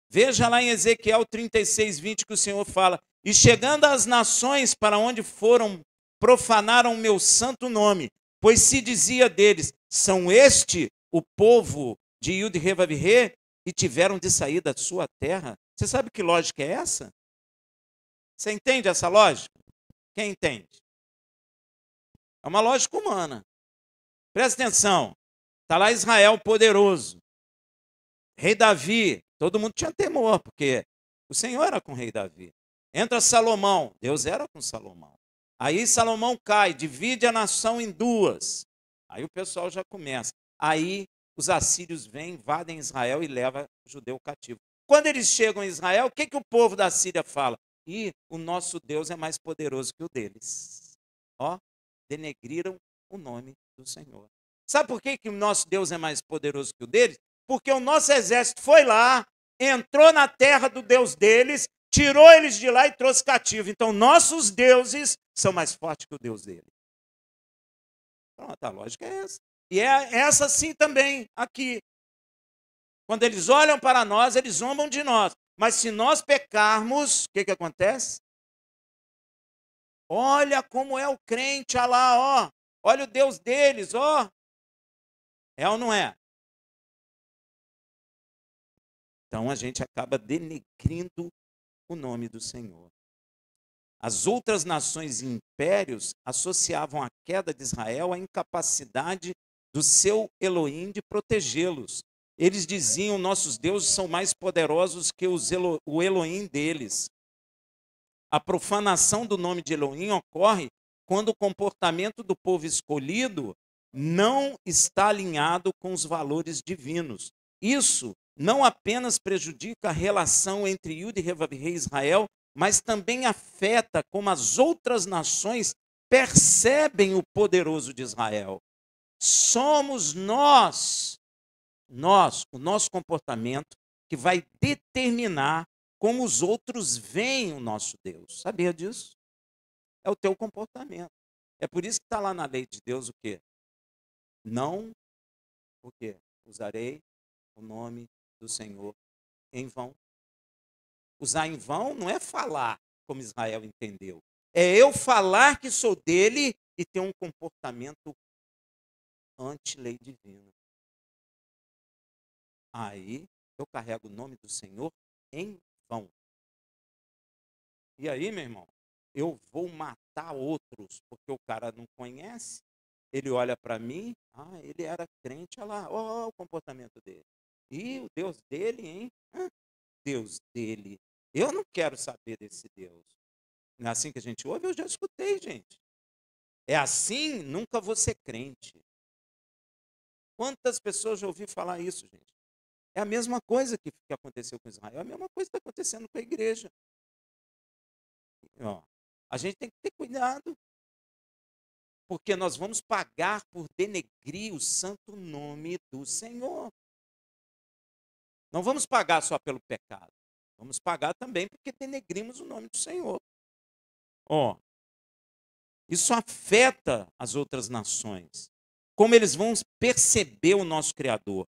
Veja lá em Ezequiel 36, 20 que o Senhor fala: e chegando às nações para onde foram, profanaram o meu santo nome, pois se dizia deles, são este o povo de Yud-Heh-Vav-Heh, e tiveram de sair da sua terra. Você sabe que lógica é essa? Você entende essa lógica? Quem entende? É uma lógica humana. Presta atenção. Está lá Israel poderoso. Rei Davi, todo mundo tinha temor, porque o Senhor era com o rei Davi. Entra Salomão, Deus era com Salomão. Aí Salomão cai, divide a nação em duas. Aí o pessoal já começa. Aí os assírios vêm, invadem Israel e levam o judeu cativo. Quando eles chegam em Israel, o que o povo da Síria fala? O nosso Deus é mais poderoso que o deles. Ó, denegriram o nome do Senhor. Sabe por que o nosso Deus é mais poderoso que o deles? Porque o nosso exército foi lá, entrou na terra do Deus deles, tirou eles de lá e trouxe cativo. Então, nossos deuses são mais fortes que o Deus deles. Pronto, a lógica é essa. E é essa sim também aqui. Quando eles olham para nós, eles zombam de nós. Mas se nós pecarmos, o que acontece? Olha como é o crente, olha lá, ó. Olha o Deus deles, ó. É ou não é? Então a gente acaba denegrindo o nome do Senhor. As outras nações e impérios associavam a queda de Israel à incapacidade do seu Elohim de protegê-los. Eles diziam: nossos deuses são mais poderosos que o Elohim deles. A profanação do nome de Elohim ocorre quando o comportamento do povo escolhido não está alinhado com os valores divinos. Isso não apenas prejudica a relação entre Yud-Heh-Vav-Heh e Israel, mas também afeta como as outras nações percebem o poderoso de Israel. Somos o nosso comportamento, que vai determinar como os outros veem o nosso Deus. Sabia disso? É o teu comportamento. É por isso que está lá na lei de Deus o quê? Não, o quê? Usarei o nome do Senhor em vão. Usar em vão não é falar como Israel entendeu. É eu falar que sou dele e ter um comportamento anti-lei divina. Aí eu carrego o nome do Senhor em vão. E aí, meu irmão, eu vou matar outros porque o cara não conhece. Ele olha para mim, ele era crente, olha lá, olha o comportamento dele. E o Deus dele, hein? Deus dele. Eu não quero saber desse Deus. Não é assim que a gente ouve? Eu já escutei, gente. É assim, nunca vou ser crente. Quantas pessoas já ouvi falar isso, gente? É a mesma coisa que aconteceu com Israel, é a mesma coisa que está acontecendo com a igreja. Ó, a gente tem que ter cuidado, porque nós vamos pagar por denegrir o santo nome do Senhor. Não vamos pagar só pelo pecado, vamos pagar também porque denegrimos o nome do Senhor. Ó, isso afeta as outras nações. Como eles vão perceber o nosso Criador.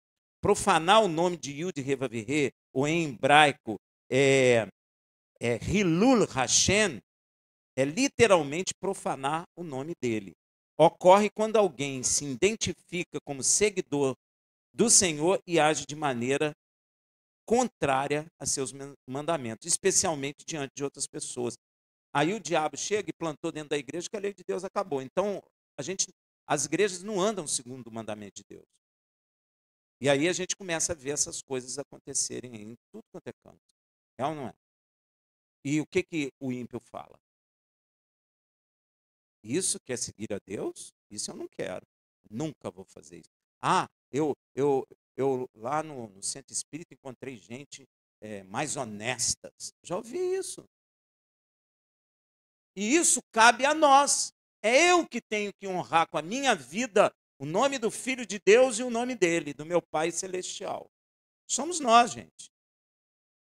Profanar o nome de Yud-Heh-Vav-Heh, ou em hebraico, Hilul Hashem, é literalmente profanar o nome dele. Ocorre quando alguém se identifica como seguidor do Senhor e age de maneira contrária a seus mandamentos, especialmente diante de outras pessoas. Aí o diabo chega e plantou dentro da igreja que a lei de Deus acabou. Então, as igrejas não andam segundo o mandamento de Deus. E aí a gente começa a ver essas coisas acontecerem em tudo quanto é canto. É ou não é? E o que o ímpio fala? Isso quer seguir a Deus? Isso eu não quero. Nunca vou fazer isso. Eu lá no centro espírita encontrei gente mais honestas. Já ouvi isso. E isso cabe a nós. É eu que tenho que honrar com a minha vida o nome do Filho de Deus e o nome dele, do meu Pai Celestial. Somos nós, gente.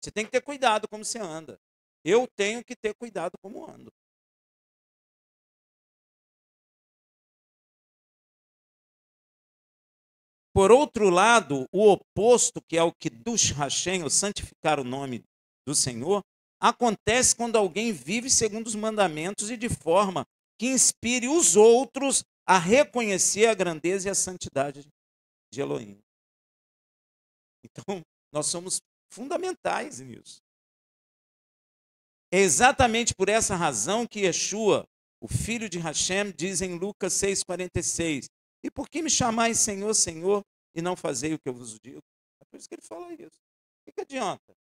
Você tem que ter cuidado como você anda. Eu tenho que ter cuidado como ando. Por outro lado, o oposto, que é o Kiddush Hashem, o santificar o nome do Senhor, acontece quando alguém vive segundo os mandamentos e de forma que inspire os outros a reconhecer a grandeza e a santidade de Elohim. Então, nós somos fundamentais nisso. É exatamente por essa razão que Yeshua, o filho de Hashem, diz em Lucas 6,46, e por que me chamais Senhor, Senhor, e não fazei o que eu vos digo? É por isso que ele fala isso. O que adianta?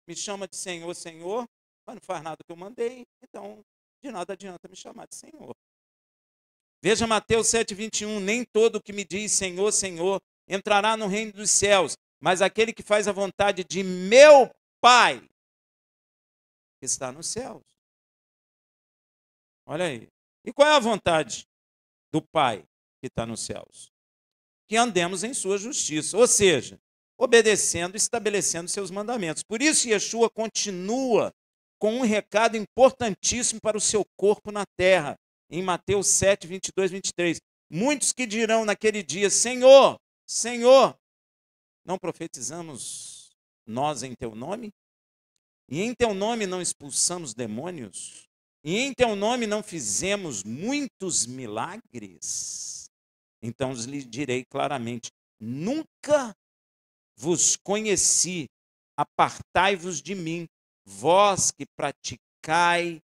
Me chama de Senhor, Senhor, mas não faz nada do que eu mandei, então de nada adianta me chamar de Senhor. Veja Mateus 7,21, nem todo o que me diz Senhor, Senhor, entrará no reino dos céus, mas aquele que faz a vontade de meu Pai, que está nos céus. Olha aí. E qual é a vontade do Pai que está nos céus? Que andemos em sua justiça, ou seja, obedecendo e estabelecendo seus mandamentos. Por isso, Yeshua continua com um recado importantíssimo para o seu corpo na terra, em Mateus 7, 22, 23. Muitos que dirão naquele dia, Senhor, Senhor, não profetizamos nós em teu nome? E em teu nome não expulsamos demônios? E em teu nome não fizemos muitos milagres? Então lhes direi claramente, nunca vos conheci, apartai-vos de mim, vós que praticai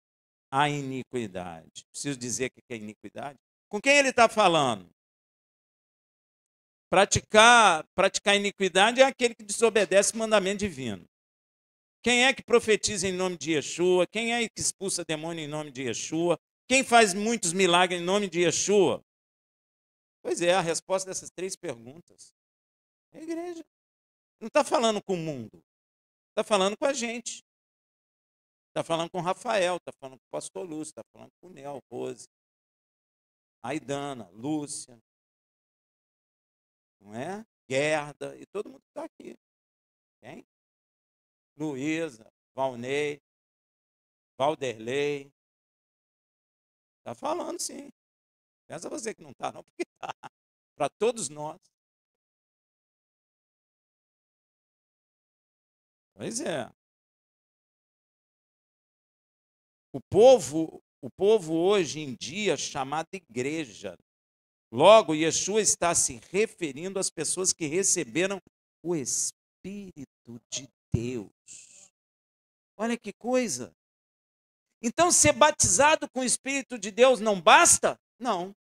a iniquidade. Preciso dizer o que é iniquidade? Com quem ele está falando? Praticar iniquidade é aquele que desobedece o mandamento divino. Quem é que profetiza em nome de Yeshua? Quem é que expulsa demônio em nome de Yeshua? Quem faz muitos milagres em nome de Yeshua? Pois é, a resposta dessas três perguntas é a igreja. Não está falando com o mundo, está falando com a gente. Está falando com o Rafael, está falando com o pastor Lúcio, está falando com o Nel, Rose, Aidana, Lúcia, não é? Gerda, e todo mundo que está aqui. Quem? Luísa, Valnei, Valderlei. Está falando, sim. Pensa você que não está, não, porque está. Para todos nós. Pois é. O povo hoje em dia chamado igreja. Logo, Yeshua está se referindo às pessoas que receberam o Espírito de Deus. Olha que coisa. Então, ser batizado com o Espírito de Deus não basta? Não,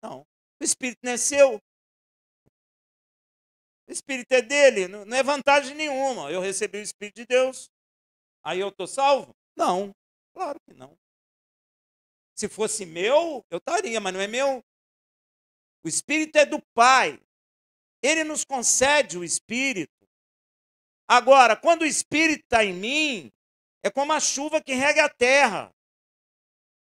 não. O Espírito não é seu. O Espírito é dele, não é vantagem nenhuma. Eu recebi o Espírito de Deus, aí eu estou salvo? Não, claro que não. Se fosse meu, eu estaria, mas não é meu. O Espírito é do Pai. Ele nos concede o Espírito. Agora, quando o Espírito está em mim, é como a chuva que rega a terra.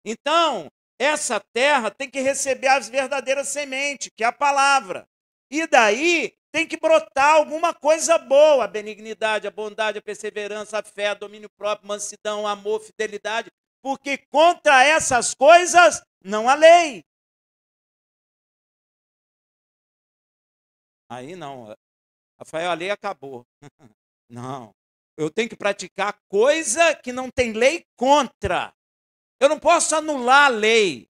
Então, essa terra tem que receber as verdadeiras sementes, que é a palavra. E daí tem que brotar alguma coisa boa, a benignidade, a bondade, a perseverança, a fé, o domínio próprio, mansidão, amor, fidelidade, porque contra essas coisas não há lei. Aí não, Rafael, a lei acabou. Não, eu tenho que praticar coisa que não tem lei contra. Eu não posso anular a lei.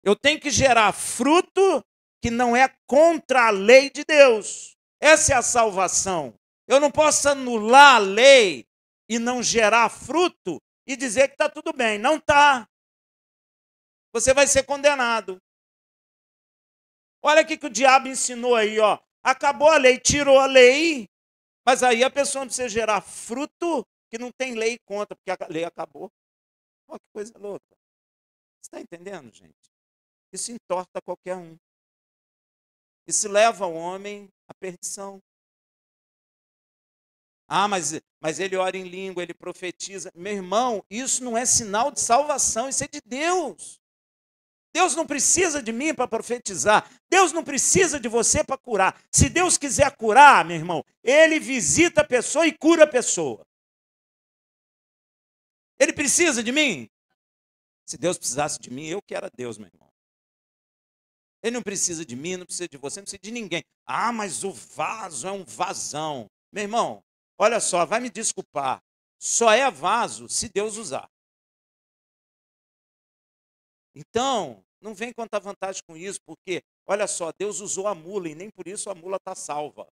Eu tenho que gerar fruto que não é contra a lei de Deus. Essa é a salvação. Eu não posso anular a lei e não gerar fruto e dizer que está tudo bem. Não está. Você vai ser condenado. Olha o que o diabo ensinou aí, ó. Acabou a lei, tirou a lei, mas aí a pessoa não precisa gerar fruto que não tem lei contra, porque a lei acabou. Olha que coisa louca. Você está entendendo, gente? Isso entorta qualquer um. Isso leva o homem à perdição. Ah, mas ele ora em língua, ele profetiza. Meu irmão, isso não é sinal de salvação, isso é de Deus. Deus não precisa de mim para profetizar. Deus não precisa de você para curar. Se Deus quiser curar, meu irmão, ele visita a pessoa e cura a pessoa. Ele precisa de mim? Se Deus precisasse de mim, eu que era Deus, meu irmão. Ele não precisa de mim, não precisa de você, não precisa de ninguém. Ah, mas o vaso é um vasão. Meu irmão, olha só, vai me desculpar. Só é vaso se Deus usar. Então, não vem contar vantagem com isso, porque, olha só, Deus usou a mula e nem por isso a mula está salva.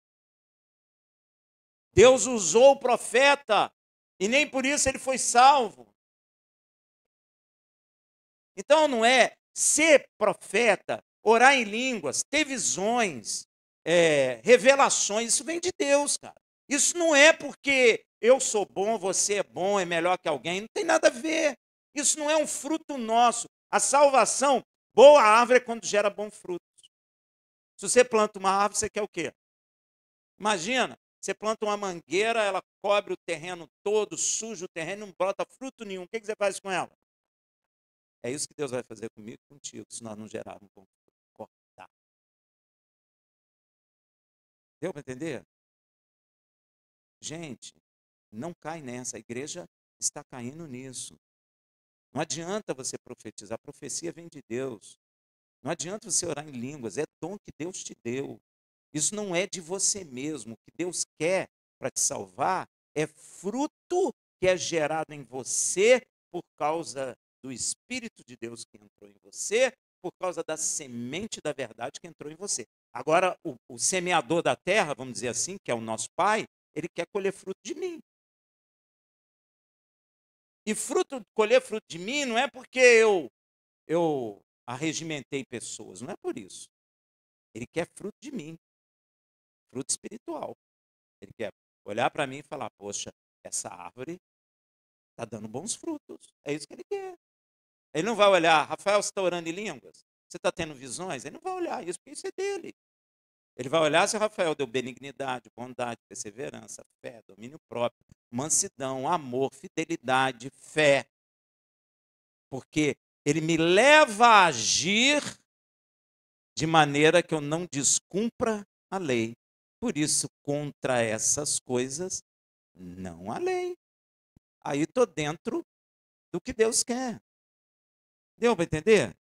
Deus usou o profeta e nem por isso ele foi salvo. Então, não é ser profeta, orar em línguas, ter visões, revelações, isso vem de Deus, cara. Isso não é porque eu sou bom, você é bom, é melhor que alguém, não tem nada a ver. Isso não é um fruto nosso. A salvação, boa árvore é quando gera bom fruto. Se você planta uma árvore, você quer o quê? Imagina, você planta uma mangueira, ela cobre o terreno todo, suja o terreno, não brota fruto nenhum. O que você faz com ela? É isso que Deus vai fazer comigo e contigo, se nós não gerarmos bom fruto. Cortar. Deu para entender? Gente, não cai nessa. A igreja está caindo nisso. Não adianta você profetizar. A profecia vem de Deus. Não adianta você orar em línguas. É dom que Deus te deu. Isso não é de você mesmo. O que Deus quer para te salvar é fruto que é gerado em você por causa do Espírito de Deus que entrou em você, por causa da semente da verdade que entrou em você. Agora, o semeador da terra, vamos dizer assim, que é o nosso Pai, ele quer colher fruto de mim. E colher fruto de mim não é porque eu arregimentei pessoas, não é por isso. Ele quer fruto de mim, fruto espiritual. Ele quer olhar para mim e falar, poxa, essa árvore está dando bons frutos. É isso que ele quer. Ele não vai olhar, Rafael, você está orando em línguas? Você está tendo visões? Ele não vai olhar isso, porque isso é dele. Ele vai olhar se o Rafael deu benignidade, bondade, perseverança, fé, domínio próprio, mansidão, amor, fidelidade, fé. Porque ele me leva a agir de maneira que eu não descumpra a lei. Por isso, contra essas coisas, não há lei. Aí estou dentro do que Deus quer. Deu para entender?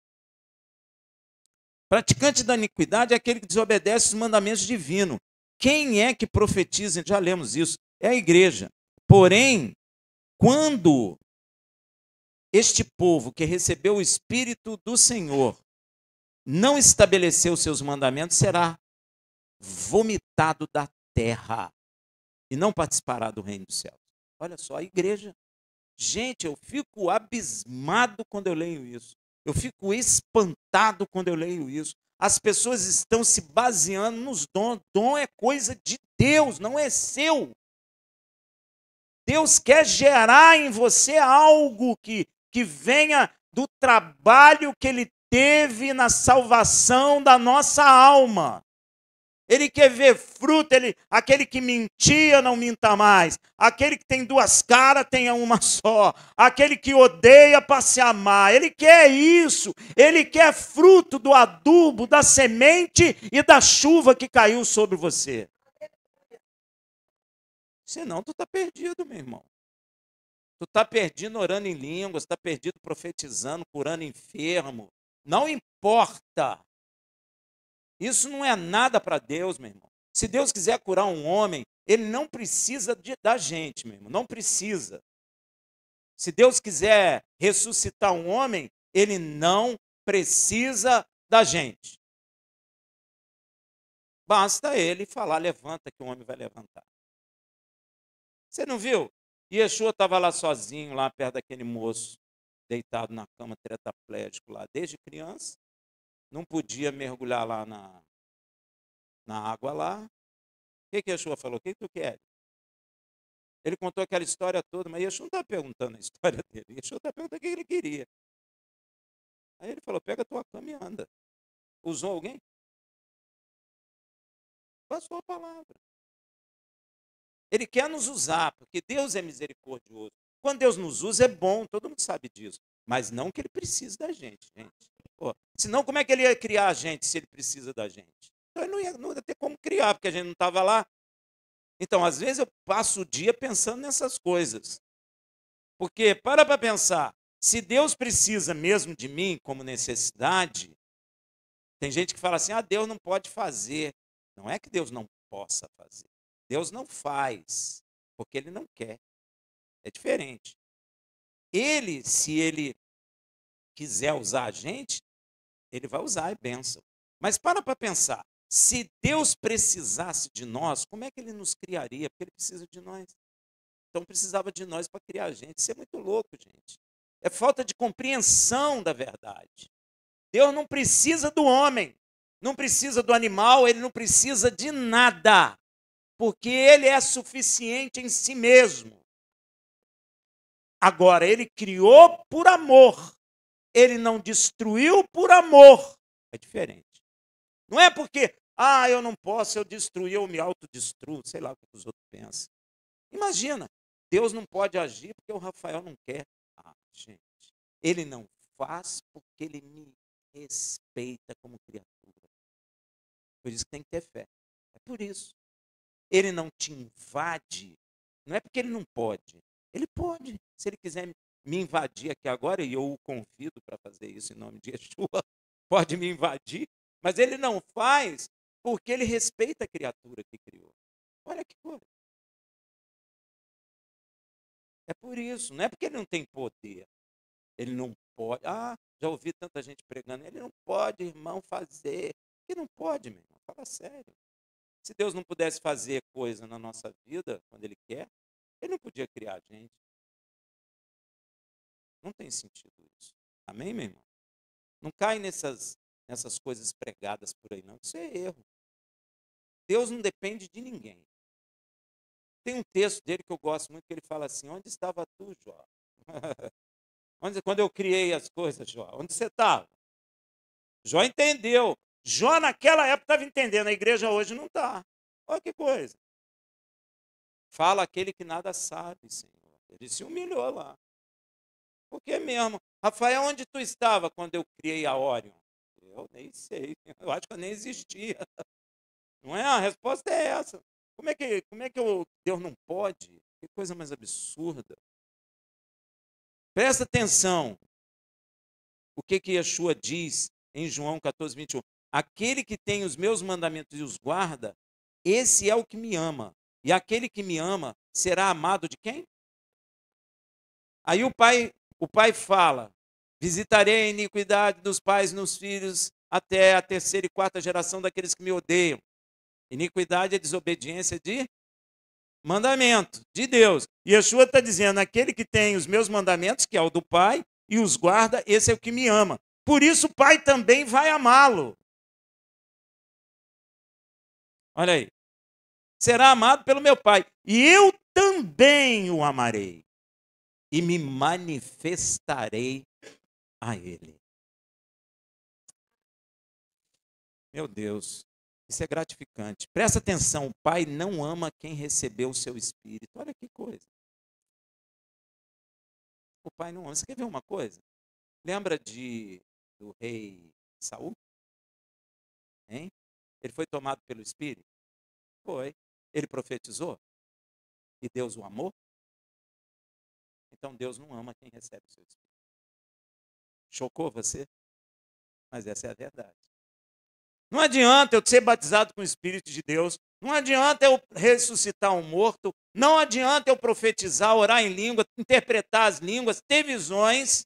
Praticante da iniquidade é aquele que desobedece os mandamentos divinos. Quem é que profetiza? Já lemos isso. É a igreja. Porém, quando este povo que recebeu o Espírito do Senhor não estabeleceu seus mandamentos, será vomitado da terra e não participará do reino dos céus. Olha só, a igreja. Gente, eu fico abismado quando eu leio isso. Eu fico espantado quando eu leio isso. As pessoas estão se baseando nos dons. Dom é coisa de Deus, não é seu. Deus quer gerar em você algo que venha do trabalho que Ele teve na salvação da nossa alma. Ele quer ver fruto, aquele que mentia não minta mais. Aquele que tem duas caras tenha uma só. Aquele que odeia para se amar. Ele quer isso. Ele quer fruto do adubo, da semente e da chuva que caiu sobre você. Senão tu está perdido, meu irmão. Tu está perdido orando em línguas, está perdido profetizando, curando enfermo. Não importa. Isso não é nada para Deus, meu irmão. Se Deus quiser curar um homem, Ele não precisa da gente, meu irmão. Não precisa. Se Deus quiser ressuscitar um homem, Ele não precisa da gente. Basta Ele falar, levanta, que o homem vai levantar. Você não viu? Yeshua estava lá sozinho, lá perto daquele moço, deitado na cama, tetraplégico lá, desde criança. Não podia mergulhar lá na água lá. O que Yeshua falou? O que tu quer? Ele contou aquela história toda, mas Yeshua não está perguntando a história dele. Yeshua está perguntando o que ele queria. Aí ele falou, pega a tua cama e anda. Usou alguém? Passou a palavra. Ele quer nos usar, porque Deus é misericordioso. Quando Deus nos usa, é bom, todo mundo sabe disso. Mas não que Ele precise da gente, gente. Pô, senão, como é que Ele ia criar a gente se Ele precisa da gente? Então, Ele não ia ter como criar, porque a gente não estava lá. Então, às vezes, eu passo o dia pensando nessas coisas. Porque, para pensar, se Deus precisa mesmo de mim como necessidade, tem gente que fala assim, Deus não pode fazer. Não é que Deus não possa fazer. Deus não faz, porque Ele não quer. É diferente. Ele, se Ele quiser usar a gente, Ele vai usar, é bênção. Mas para pensar, se Deus precisasse de nós, como é que Ele nos criaria? Porque Ele precisa de nós. Então precisava de nós para criar a gente. Isso é muito louco, gente. É falta de compreensão da verdade. Deus não precisa do homem, não precisa do animal, Ele não precisa de nada. Porque Ele é suficiente em si mesmo. Agora, Ele criou por amor. Ele não destruiu por amor. É diferente. Não é porque, eu não posso, eu destruir, eu me autodestruo, sei lá o que os outros pensam. Imagina, Deus não pode agir porque o Rafael não quer. Gente, Ele não faz porque Ele me respeita como criatura. Por isso que tem que ter fé. É por isso. Ele não te invade, não é porque Ele não pode. Ele pode. Se Ele quiser me invadir aqui agora, e eu o convido para fazer isso em nome de Yeshua, pode me invadir, mas Ele não faz porque Ele respeita a criatura que criou. Olha que coisa. É por isso, não é porque Ele não tem poder. Ele não pode. Já ouvi tanta gente pregando, Ele não pode, irmão, fazer. Ele não pode, meu irmão, fala sério. Se Deus não pudesse fazer coisa na nossa vida, quando Ele quer, Ele não podia criar a gente. Não tem sentido isso. Amém, meu irmão? Não cai nessas coisas pregadas por aí, não. Isso é erro. Deus não depende de ninguém. Tem um texto dele que eu gosto muito, que ele fala assim, onde estava tu, Jó? Quando eu criei as coisas, Jó, onde você estava? Jó entendeu. Jó, naquela época, estava entendendo, a igreja hoje não está. Olha que coisa. Fala aquele que nada sabe, Senhor. Ele se humilhou lá. Por que mesmo? Rafael, onde tu estava quando eu criei a Orion? Eu nem sei. Eu acho que eu nem existia. Não é? A resposta é essa. Como é que Deus não pode? Que coisa mais absurda. Presta atenção. O que Yeshua diz em João 14, 21. Aquele que tem os meus mandamentos e os guarda, esse é o que me ama. E aquele que me ama será amado de quem? Aí o pai fala, visitarei a iniquidade dos pais nos filhos até a terceira e quarta geração daqueles que me odeiam. Iniquidade é desobediência de mandamento de Deus. E Yeshua está dizendo, aquele que tem os meus mandamentos, que é o do pai, e os guarda, esse é o que me ama. Por isso o pai também vai amá-lo. Olha aí. Será amado pelo meu pai. E eu também o amarei. E me manifestarei a ele. Meu Deus, isso é gratificante. Presta atenção, o pai não ama quem recebeu o seu espírito. Olha que coisa. O pai não ama. Você quer ver uma coisa? Lembra do rei Saul? Hein? Ele foi tomado pelo espírito? Foi. Ele profetizou? E Deus o amou? Então Deus não ama quem recebe o seu espírito. Chocou você? Mas essa é a verdade. Não adianta eu ser batizado com o Espírito de Deus, não adianta eu ressuscitar um morto, não adianta eu profetizar, orar em língua, interpretar as línguas, ter visões,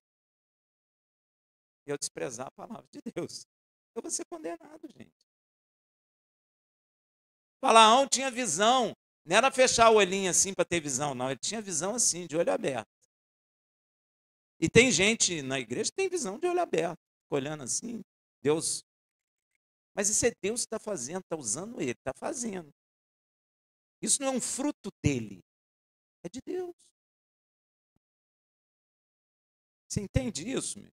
e eu desprezar a palavra de Deus. Eu vou ser condenado, gente. Faraó tinha visão, não era fechar o olhinho assim para ter visão, não, ele tinha visão assim, de olho aberto. E tem gente na igreja que tem visão de olho aberto, olhando assim, Deus. Mas isso é Deus que está fazendo, está usando ele, está fazendo. Isso não é um fruto dele, é de Deus. Você entende isso, meu?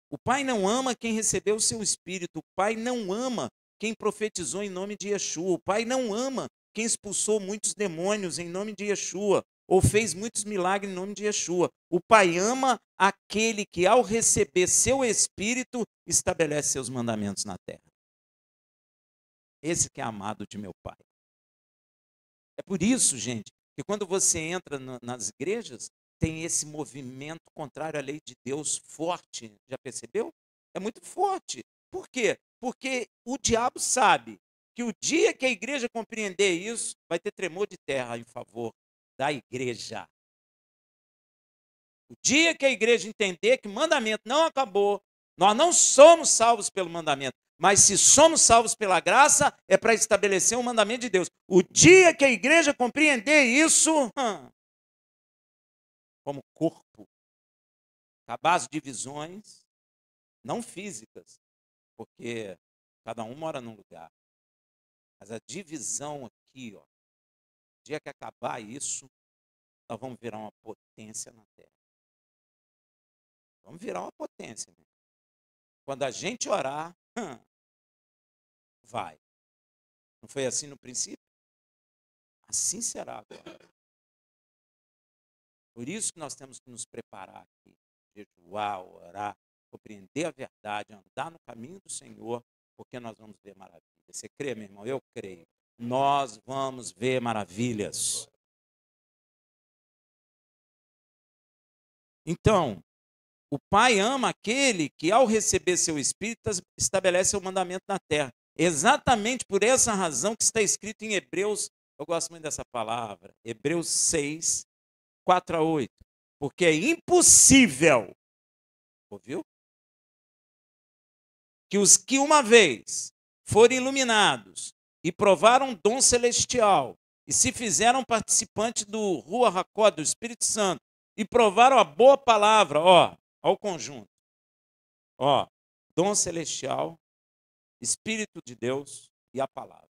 O pai não ama quem recebeu o seu espírito, o pai não ama quem profetizou em nome de Yeshua, o pai não ama quem expulsou muitos demônios em nome de Yeshua, ou fez muitos milagres em nome de Yeshua. O pai ama aquele que, ao receber seu espírito, estabelece seus mandamentos na terra. Esse que é amado de meu pai. É por isso, gente, que quando você entra nas igrejas, tem esse movimento contrário à lei de Deus forte. Já percebeu? É muito forte. Por quê? Porque o diabo sabe que o dia que a igreja compreender isso, vai ter tremor de terra em favor da igreja. O dia que a igreja entender que o mandamento não acabou, nós não somos salvos pelo mandamento, mas se somos salvos pela graça, é para estabelecer um mandamento de Deus. O dia que a igreja compreender isso, como corpo, acabar as divisões, não físicas, porque cada um mora num lugar, mas a divisão aqui, ó, o dia que acabar isso, nós vamos virar uma potência na terra. Vamos virar uma potência. Né? Quando a gente orar, vai. Não foi assim no princípio? Assim será agora. Por isso que nós temos que nos preparar aqui, jejuar, orar, compreender a verdade, andar no caminho do Senhor, porque nós vamos ver maravilhas. Você crê, meu irmão? Eu creio. Nós vamos ver maravilhas. Então, o Pai ama aquele que, ao receber seu Espírito, estabelece o mandamento na terra. Exatamente por essa razão que está escrito em Hebreus, eu gosto muito dessa palavra, Hebreus 6, 4 a 8. Porque é impossível, ouviu? Que os que uma vez foram iluminados e provaram um dom celestial e se fizeram participantes do Ruach HaKodesh, do Espírito Santo, e provaram a boa palavra, ó, ao conjunto. Ó, dom celestial, Espírito de Deus e a palavra.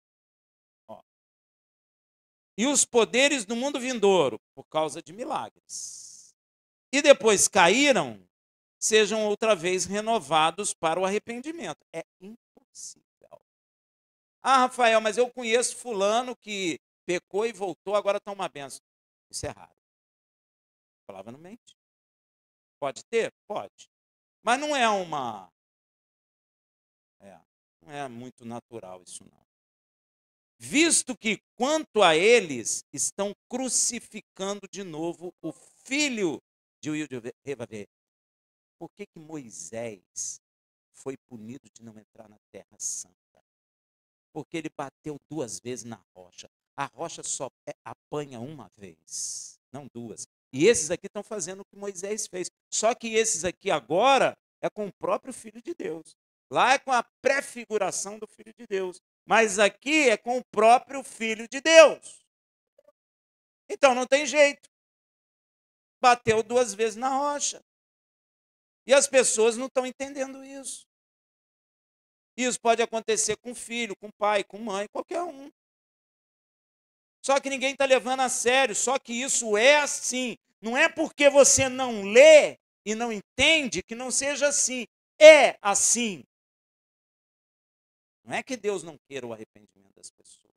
Ó. E os poderes do mundo vindouro, por causa de milagres. E depois caíram, sejam outra vez renovados para o arrependimento. É impossível. Ah, Rafael, mas eu conheço fulano que pecou e voltou, agora está uma benção. Isso é raro. A palavra não mente. Pode ter? Pode. Mas não é uma... não é muito natural isso não. Visto que, quanto a eles, estão crucificando de novo o filho de Revavé. Por que Moisés foi punido de não entrar na Terra Santa? Porque ele bateu 2 vezes na rocha. A rocha só apanha uma vez, não 2. E esses aqui estão fazendo o que Moisés fez. Só que esses aqui agora é com o próprio Filho de Deus. Lá é com a prefiguração do Filho de Deus. Mas aqui é com o próprio Filho de Deus. Então não tem jeito. Bateu 2 vezes na rocha. E as pessoas não estão entendendo isso. Isso pode acontecer com filho, com pai, com mãe, qualquer um. Só que ninguém está levando a sério. Só que isso é assim. Não é porque você não lê e não entende que não seja assim. É assim. Não é que Deus não queira o arrependimento das pessoas.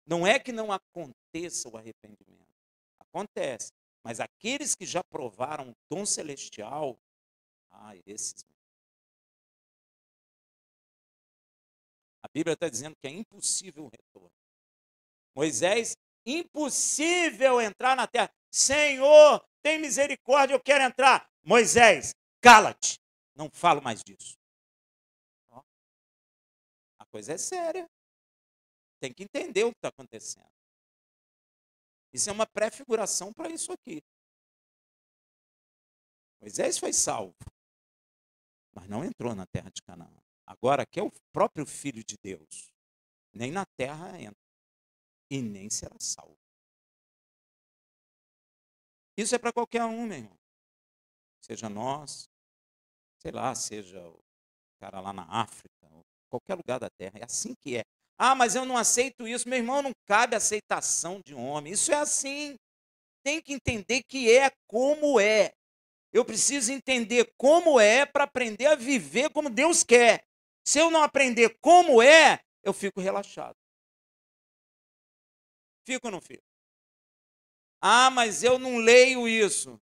Não é que não aconteça o arrependimento. Acontece. Mas aqueles que já provaram o dom celestial, esses. A Bíblia está dizendo que é impossível o retorno. Moisés, impossível entrar na terra. Senhor, tem misericórdia, eu quero entrar. Moisés, cala-te. Não falo mais disso. A coisa é séria. Tem que entender o que está acontecendo. Isso é uma pré-figuração para isso aqui. Moisés foi salvo, mas não entrou na terra de Canaã. Agora, aqui é o próprio Filho de Deus. Nem na terra entra. E nem será salvo. Isso é para qualquer um, meu irmão. Seja nós, sei lá, seja o cara lá na África, qualquer lugar da terra. É assim que é. Ah, mas eu não aceito isso. Meu irmão, não cabe aceitação de homem. Isso é assim. Tem que entender que é como é. Eu preciso entender como é para aprender a viver como Deus quer. Se eu não aprender como é, eu fico relaxado. Fico ou não fico? Ah, mas eu não leio isso.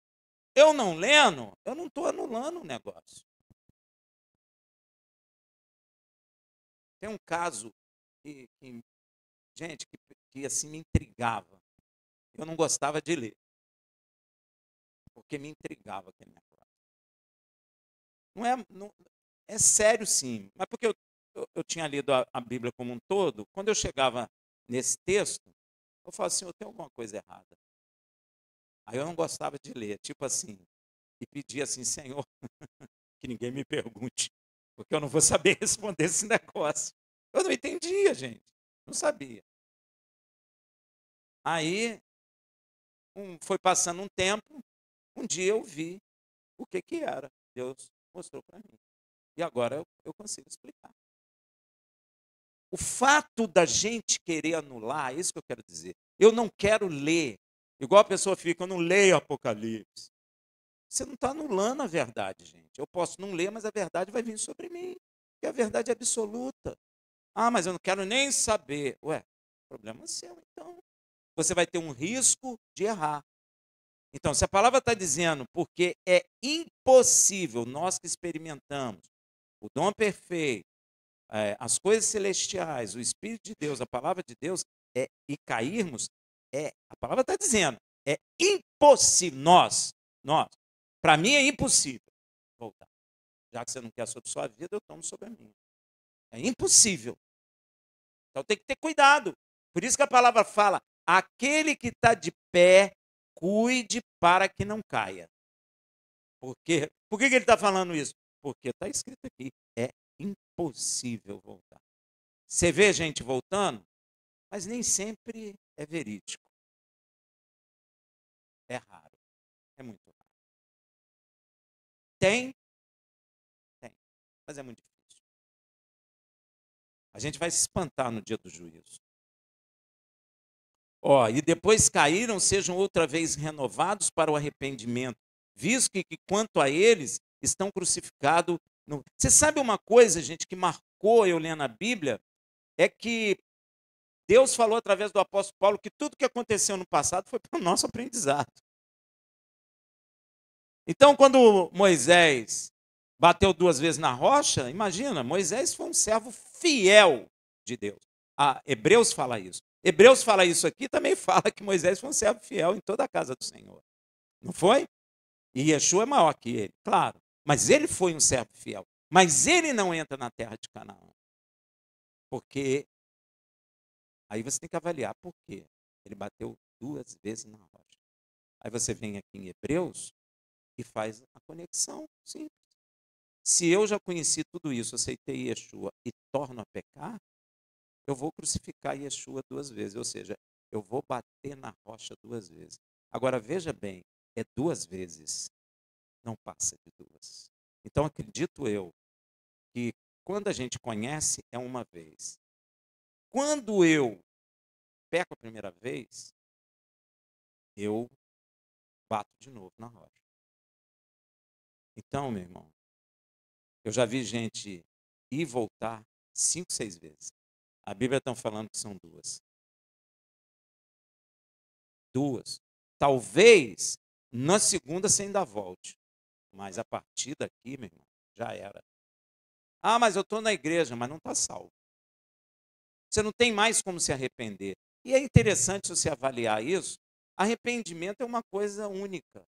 Eu não lendo, eu não estou anulando o negócio. Tem um caso gente, que assim me intrigava. Eu não gostava de ler, porque me intrigava aquele negócio. É sério sim, mas porque eu tinha lido a Bíblia como um todo, quando eu chegava nesse texto, eu falava assim, eu tenho alguma coisa errada. Aí eu não gostava de ler, tipo assim, e pedia assim, Senhor, que ninguém me pergunte, porque eu não vou saber responder esse negócio. Eu não entendia, gente, não sabia. Aí, foi passando um tempo, um dia eu vi o que era. Deus mostrou para mim. E agora eu consigo explicar. O fato da gente querer anular, é isso que eu quero dizer. Eu não quero ler. Igual a pessoa fica, eu não leio Apocalipse. Você não está anulando a verdade, gente. Eu posso não ler, mas a verdade vai vir sobre mim. Porque a verdade é absoluta. Ah, mas eu não quero nem saber. Ué, problema seu, então. Você vai ter um risco de errar. Então, se a palavra está dizendo, porque é impossível, nós que experimentamos o dom perfeito, as coisas celestiais, o Espírito de Deus, a palavra de Deus, e cairmos, a palavra está dizendo, é impossível, para mim é impossível voltar. Já que você não quer sobre a sua vida, eu tomo sobre a minha. É impossível. Então tem que ter cuidado. Por isso que a palavra fala, aquele que está de pé, cuide para que não caia. Por que ele está falando isso? Porque está escrito aqui, é impossível voltar. Você vê gente voltando, mas nem sempre é verídico. É raro. É muito raro. Tem, mas é muito difícil. A gente vai se espantar no dia do juízo. E depois caíram, sejam outra vez renovados para o arrependimento, visto que quanto a eles estão crucificados. Você sabe uma coisa, gente, que marcou eu lendo a Bíblia? É que Deus falou através do apóstolo Paulo que tudo que aconteceu no passado foi para o nosso aprendizado. Então, quando Moisés bateu 2 vezes na rocha, imagina, Moisés foi um servo fiel de Deus. Hebreus fala isso. Hebreus fala isso aqui, também fala que Moisés foi um servo fiel em toda a casa do Senhor. Não foi? E Yeshua é maior que ele, claro. Mas ele foi um servo fiel. Mas ele não entra na terra de Canaã. Porque aí você tem que avaliar por quê. Ele bateu 2 vezes na rocha. Aí você vem aqui em Hebreus e faz a conexão. Sim. Se eu já conheci tudo isso, aceitei Yeshua e torno a pecar, eu vou crucificar Yeshua 2 vezes. Ou seja, eu vou bater na rocha 2 vezes. Agora, veja bem, é 2 vezes. Não passa de 2. Então, acredito eu que quando a gente conhece, é uma vez. Quando eu peco a primeira vez, eu bato de novo na rocha. Então, meu irmão, eu já vi gente ir e voltar 5, 6 vezes. A Bíblia está falando que são 2. 2. Talvez na segunda você ainda volte. Mas a partir daqui, meu irmão, já era. Ah, mas eu estou na igreja, mas não está salvo. Você não tem mais como se arrepender. E é interessante você avaliar isso. Arrependimento é uma coisa única.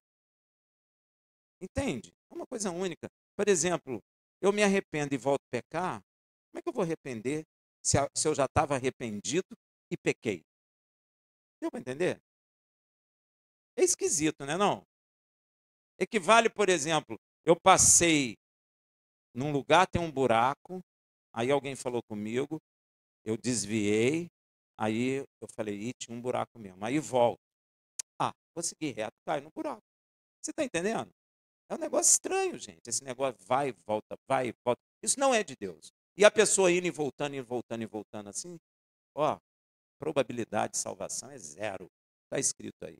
Entende? É uma coisa única. Por exemplo, eu me arrependo e volto a pecar, como é que eu vou arrepender se eu já estava arrependido e pequei? Deu para entender? É esquisito, né, não? Equivale, por exemplo, eu passei num lugar, tem um buraco, aí alguém falou comigo, eu desviei, aí eu falei, tinha um buraco mesmo. Aí volto. Vou seguir reto, cai no buraco. Você está entendendo? É um negócio estranho, gente. Esse negócio vai e volta, vai e volta. Isso não é de Deus. E a pessoa indo e voltando, e voltando, e voltando assim, probabilidade de salvação é 0. Está escrito aí.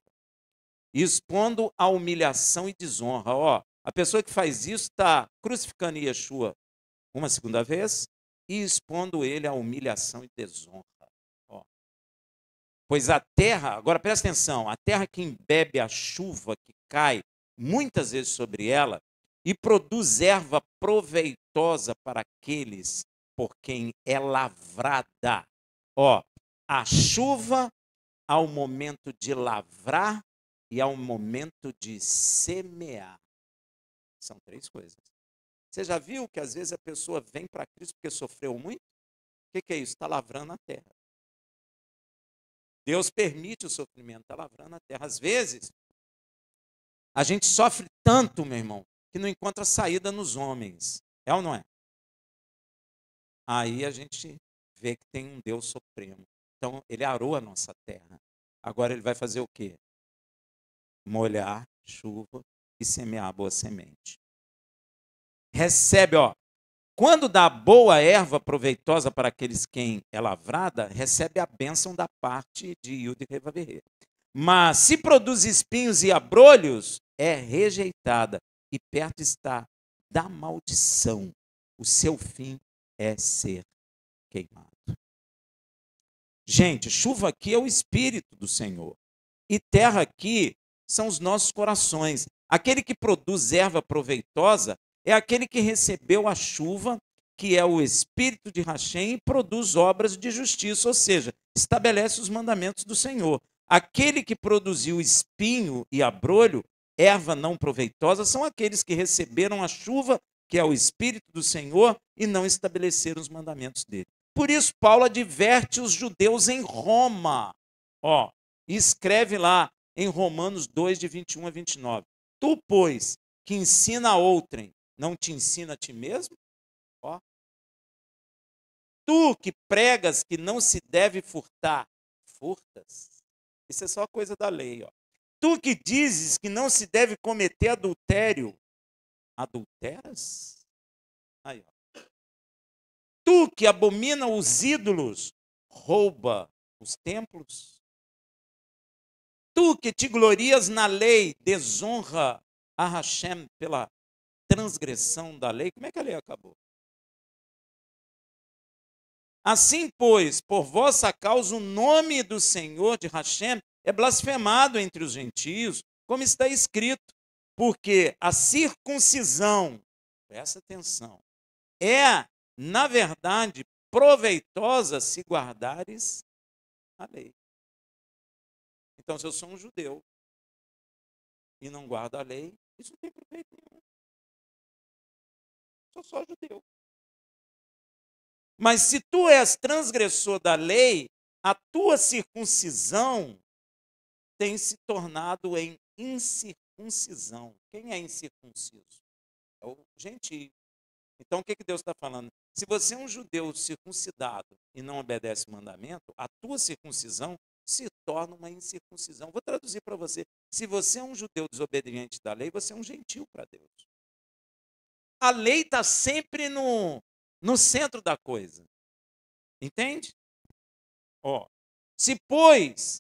Expondo a humilhação e desonra. A pessoa que faz isso está crucificando Yeshua uma segunda vez e expondo ele à humilhação e desonra. Pois a terra, agora presta atenção, a terra que embebe a chuva que cai muitas vezes sobre ela e produz erva proveitosa para aqueles por quem é lavrada. A chuva ao momento de lavrar e ao momento de semear. São 3 coisas. Você já viu que às vezes a pessoa vem para Cristo porque sofreu muito? O que é isso? Está lavrando a terra. Deus permite o sofrimento, está lavrando a terra. Às vezes, a gente sofre tanto, meu irmão, que não encontra saída nos homens. É ou não é? Aí a gente vê que tem um Deus supremo. Então, ele arou a nossa terra. Agora ele vai fazer o quê? Molhar chuva e semear a boa semente. Recebe, quando dá boa erva proveitosa para aqueles quem é lavrada, recebe a bênção da parte de Yud e Revaverê. Mas se produz espinhos e abrolhos, é rejeitada e perto está da maldição. O seu fim é ser queimado. Gente, chuva aqui é o Espírito do Senhor. E terra aqui são os nossos corações. Aquele que produz erva proveitosa é aquele que recebeu a chuva, que é o Espírito de Hashem, e produz obras de justiça, ou seja, estabelece os mandamentos do Senhor. Aquele que produziu espinho e abrolho, erva não proveitosa, são aqueles que receberam a chuva, que é o Espírito do Senhor, e não estabeleceram os mandamentos dele. Por isso, Paulo adverte os judeus em Roma. E escreve lá em Romanos 2, de 21 a 29. Tu, pois, que ensina a outrem, não te ensina a ti mesmo? Tu que pregas que não se deve furtar, furtas? Isso é só coisa da lei. Tu que dizes que não se deve cometer adultério, adulteras? Aí, Tu que abomina os ídolos, rouba os templos? Tu que te glorias na lei, desonra a Hashem pela transgressão da lei, como é que a lei acabou? Assim, pois, por vossa causa, o nome do Senhor de Hashem é blasfemado entre os gentios, como está escrito, porque a circuncisão, presta atenção, é, na verdade, proveitosa se guardares a lei. Então, se eu sou um judeu e não guardo a lei, isso não tem proveito nenhum. Sou só judeu. Mas se tu és transgressor da lei, a tua circuncisão tem se tornado em incircuncisão. Quem é incircunciso? É o gentio. Então, o que Deus está falando? Se você é um judeu circuncidado e não obedece o mandamento, a tua circuncisão se torna uma incircuncisão. Vou traduzir para você. Se você é um judeu desobediente da lei, você é um gentio para Deus. A lei está sempre no centro da coisa. Entende? Ó, se, pois,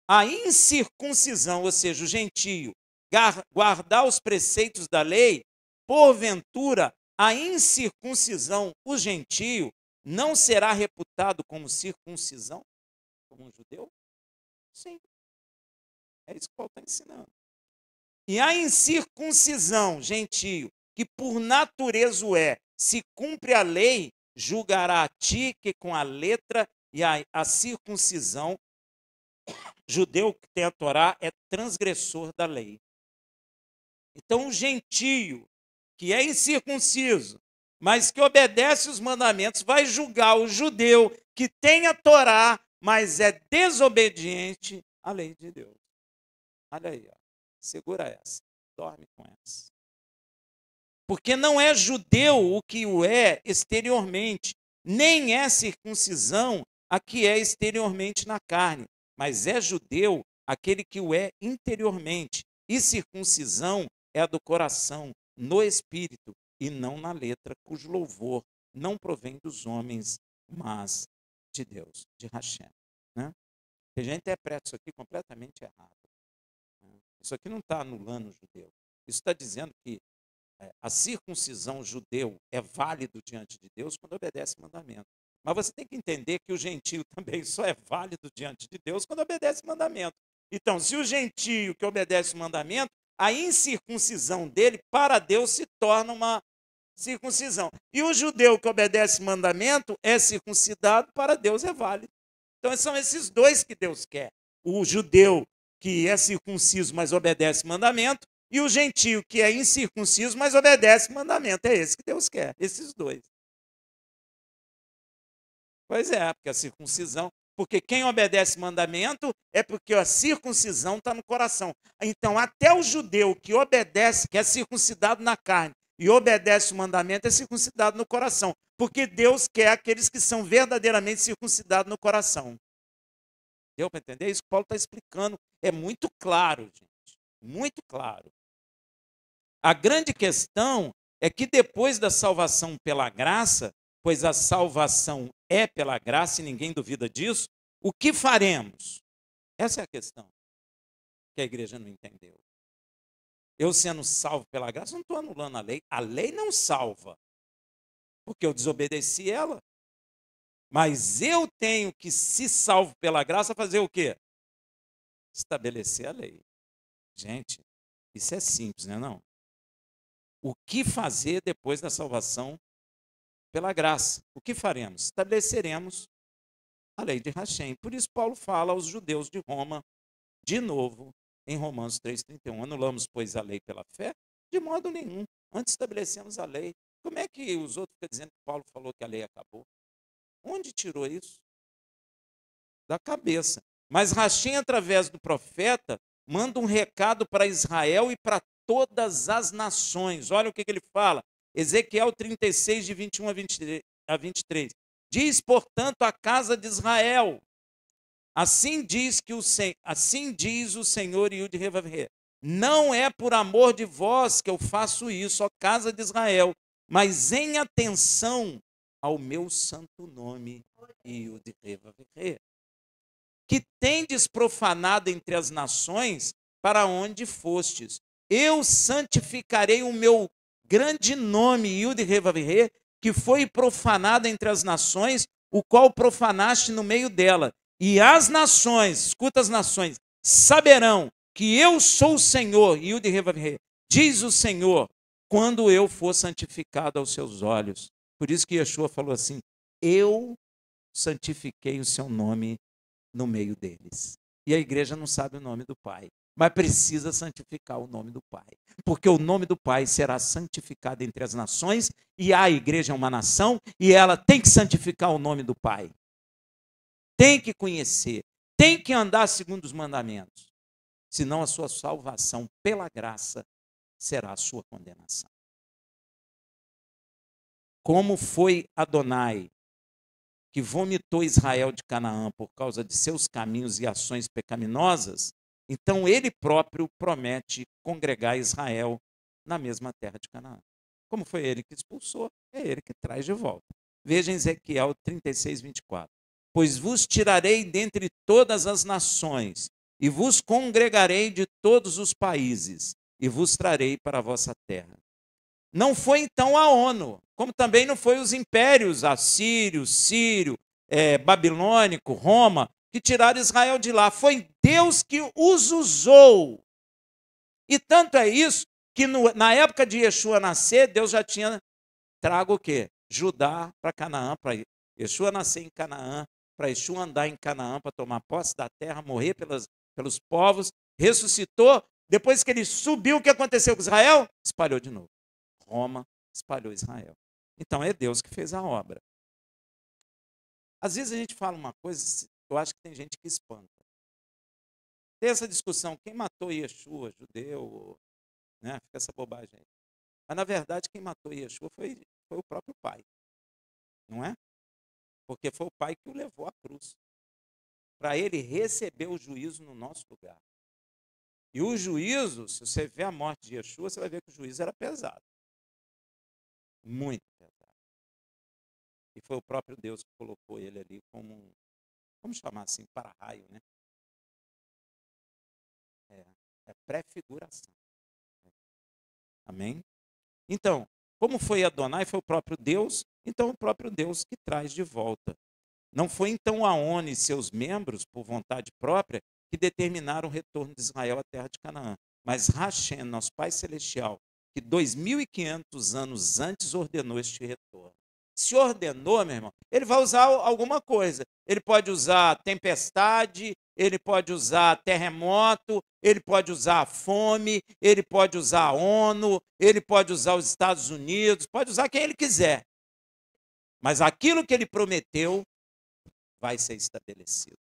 a incircuncisão, ou seja, o gentio, guardar os preceitos da lei, porventura, a incircuncisão, o gentio, não será reputado como circuncisão? Como um judeu? Sim. É isso que Paulo está ensinando. E a incircuncisão, gentio, que por natureza o é, se cumpre a lei, julgará a ti que com a letra e a circuncisão, judeu que tem a Torá é transgressor da lei. Então, o gentio, que é incircunciso, mas que obedece os mandamentos, vai julgar o judeu que tem a Torá, mas é desobediente à lei de Deus. Olha aí, ó. Segura essa, dorme com essa. Porque não é judeu o que o é exteriormente, nem é circuncisão a que é exteriormente na carne, mas é judeu aquele que o é interiormente. E circuncisão é a do coração, no espírito, e não na letra, cujo louvor não provém dos homens, mas de Deus, de Hashem. Né? A gente interpreta isso aqui completamente errado. Isso aqui não está anulando o judeu. Isso está dizendo que a circuncisão judeu é válido diante de Deus quando obedece o mandamento. Mas você tem que entender que o gentio também só é válido diante de Deus quando obedece o mandamento. Então, se o gentio que obedece o mandamento, a incircuncisão dele para Deus se torna uma circuncisão. E o judeu que obedece o mandamento é circuncidado, para Deus é válido. Então, são esses dois que Deus quer. O judeu que é circunciso, mas obedece o mandamento, e o gentio que é incircunciso, mas obedece o mandamento. É esse que Deus quer, esses dois. Pois é, porque a circuncisão, porque quem obedece o mandamento é porque a circuncisão está no coração. Então, até o judeu que obedece, que é circuncidado na carne, e obedece o mandamento, é circuncidado no coração. Porque Deus quer aqueles que são verdadeiramente circuncidados no coração. Deu para entender? Isso que Paulo está explicando. É muito claro, gente. Muito claro. A grande questão é que depois da salvação pela graça, pois a salvação é pela graça e ninguém duvida disso, o que faremos? Essa é a questão que a igreja não entendeu. Eu sendo salvo pela graça, não estou anulando a lei não salva, porque eu desobedeci ela. Mas eu tenho que, se salvo pela graça, fazer o quê? Estabelecer a lei. Gente, isso é simples, não é não? O que fazer depois da salvação pela graça? O que faremos? Estabeleceremos a lei de Hashem. Por isso Paulo fala aos judeus de Roma, de novo, em Romanos 3,31. Anulamos, pois, a lei pela fé? De modo nenhum. Antes estabelecemos a lei. Como é que os outros ficam dizendo que Paulo falou que a lei acabou? Onde tirou isso? Da cabeça. Mas Hashem, através do profeta, manda um recado para Israel e para todas as nações. Olha o que ele fala. Ezequiel 36, de 21 a 23. Diz, portanto, a casa de Israel, assim diz o Senhor Yud Revav. Não é por amor de vós que eu faço isso, ó casa de Israel, mas em atenção ao meu santo nome, Yud Revav, que tendes profanado entre as nações para onde fostes. Eu santificarei o meu grande nome, Yud-Heh-Vav-Heh, que foi profanado entre as nações, o qual profanaste no meio dela. E as nações, escuta as nações, saberão que eu sou o Senhor, Yud-Heh-Vav-Heh, diz o Senhor, quando eu for santificado aos seus olhos. Por isso que Yeshua falou assim, eu santifiquei o seu nome no meio deles. E a igreja não sabe o nome do Pai, mas precisa santificar o nome do Pai, porque o nome do Pai será santificado entre as nações, e a igreja é uma nação, e ela tem que santificar o nome do Pai. Tem que conhecer, tem que andar segundo os mandamentos, senão a sua salvação pela graça será a sua condenação. Como foi Adonai, que vomitou Israel de Canaã por causa de seus caminhos e ações pecaminosas, então ele próprio promete congregar Israel na mesma terra de Canaã. Como foi ele que expulsou, é ele que traz de volta. Veja em Ezequiel 36, 24. Pois vos tirarei dentre todas as nações, e vos congregarei de todos os países, e vos trarei para a vossa terra. Não foi então a ONU, como também não foi os impérios assírio, sírio, babilônico, Roma, que tiraram Israel de lá. Foi Deus que os usou. E tanto é isso que na época de Yeshua nascer, Deus já tinha trago o quê? Judá para Canaã, para Yeshua nascer em Canaã, para Yeshua andar em Canaã, para tomar posse da terra, morrer pelos povos, ressuscitou. Depois que ele subiu, o que aconteceu com Israel? Espalhou de novo. Roma espalhou Israel. Então é Deus que fez a obra. Às vezes a gente fala uma coisa, eu acho que tem gente que espanta. Tem essa discussão, quem matou Yeshua, judeu, né? Fica essa bobagem aí. Mas na verdade quem matou Yeshua foi o próprio Pai, não é? Porque foi o Pai que o levou à cruz, para ele receber o juízo no nosso lugar. E o juízo, se você vê a morte de Yeshua, você vai ver que o juízo era pesado. Muito pesado. E foi o próprio Deus que colocou ele ali como vamos chamar assim, para-raio, né? É pré-figuração. Amém? Então, como foi Adonai, foi o próprio Deus, então o próprio Deus que traz de volta. Não foi então a ONU e seus membros, por vontade própria, que determinaram o retorno de Israel à terra de Canaã, mas Hashem, nosso Pai Celestial, que 2.500 anos antes ordenou este retorno. Se ordenou, meu irmão, ele vai usar alguma coisa. Ele pode usar tempestade, ele pode usar terremoto, ele pode usar a fome, ele pode usar a ONU, ele pode usar os Estados Unidos, pode usar quem ele quiser. Mas aquilo que ele prometeu vai ser estabelecido.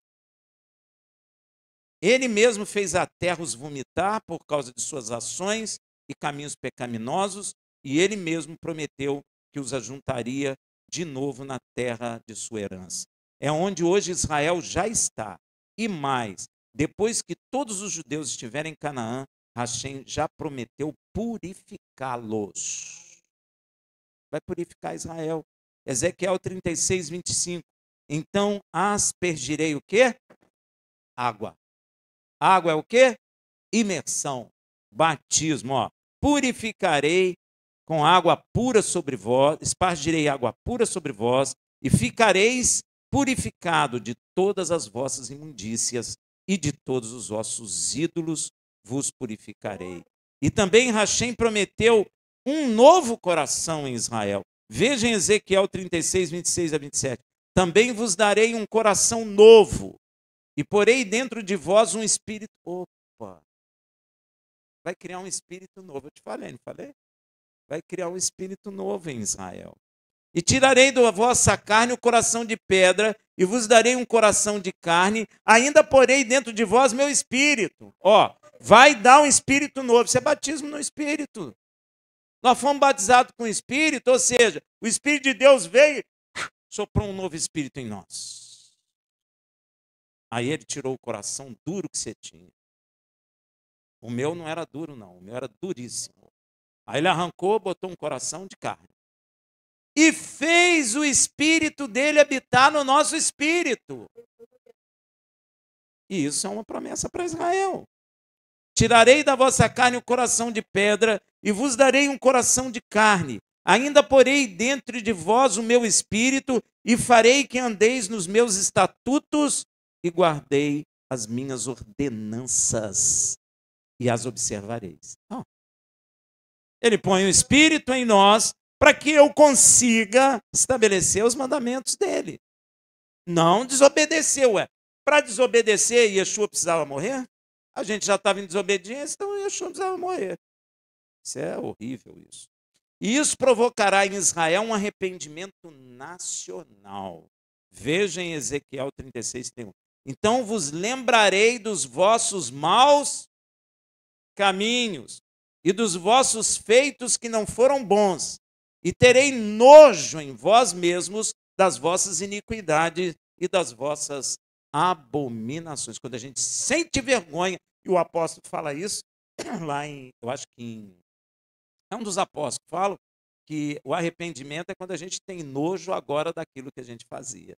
Ele mesmo fez a terra os vomitar por causa de suas ações e caminhos pecaminosos, e ele mesmo prometeu que os ajuntaria de novo na terra de sua herança. É onde hoje Israel já está. E mais, depois que todos os judeus estiverem em Canaã, Hashem já prometeu purificá-los. Vai purificar Israel. Ezequiel 36, 25. Então aspergirei o quê? Água. Água é o quê? Imersão, batismo. Ó. Purificarei com água pura sobre vós, espargirei água pura sobre vós, e ficareis purificado de todas as vossas imundícias, e de todos os vossos ídolos vos purificarei. E também Hashem prometeu um novo coração em Israel. Veja em Ezequiel 36, 26 a 27. Também vos darei um coração novo, e porei dentro de vós um espírito. Opa! Vai criar um espírito novo. Eu te falei, não falei? Vai criar um espírito novo em Israel. E tirarei da vossa carne o coração de pedra, e vos darei um coração de carne, ainda porei dentro de vós meu espírito. Ó, vai dar um espírito novo. Isso é batismo no espírito. Nós fomos batizados com o espírito, ou seja, o Espírito de Deus veio e soprou um novo espírito em nós. Aí ele tirou o coração duro que você tinha. O meu não era duro, não. O meu era duríssimo. Aí ele arrancou, botou um coração de carne. E fez o espírito dele habitar no nosso espírito. E isso é uma promessa para Israel. Tirarei da vossa carne o coração de pedra e vos darei um coração de carne. Ainda porei dentro de vós o meu espírito e farei que andeis nos meus estatutos e guardei as minhas ordenanças e as observareis. Não. Ele põe o espírito em nós para que eu consiga estabelecer os mandamentos dele. Não desobedecer, ué. Para desobedecer, Yeshua precisava morrer? A gente já estava em desobediência, então Yeshua precisava morrer. Isso é horrível, isso. E isso provocará em Israel um arrependimento nacional. Veja em Ezequiel 36, 31. Então vos lembrarei dos vossos maus caminhos e dos vossos feitos que não foram bons, e terei nojo em vós mesmos das vossas iniquidades e das vossas abominações. Quando a gente sente vergonha, e o apóstolo fala isso lá eu acho que é um dos apóstolos que fala que o arrependimento é quando a gente tem nojo agora daquilo que a gente fazia.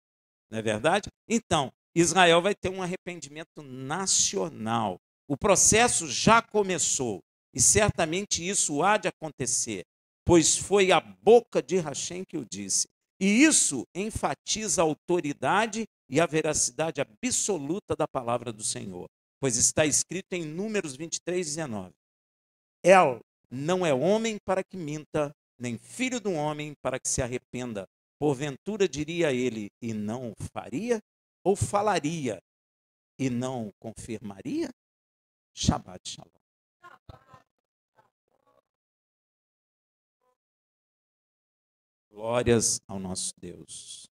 Não é verdade? Então, Israel vai ter um arrependimento nacional. O processo já começou e certamente isso há de acontecer, pois foi a boca de Hashem que o disse. E isso enfatiza a autoridade e a veracidade absoluta da palavra do Senhor, pois está escrito em Números 23, 19. El não é homem para que minta, nem filho do homem para que se arrependa. Porventura diria ele, e não faria? Ou falaria, e não confirmaria? Shabbat Shalom. Glórias ao nosso Deus.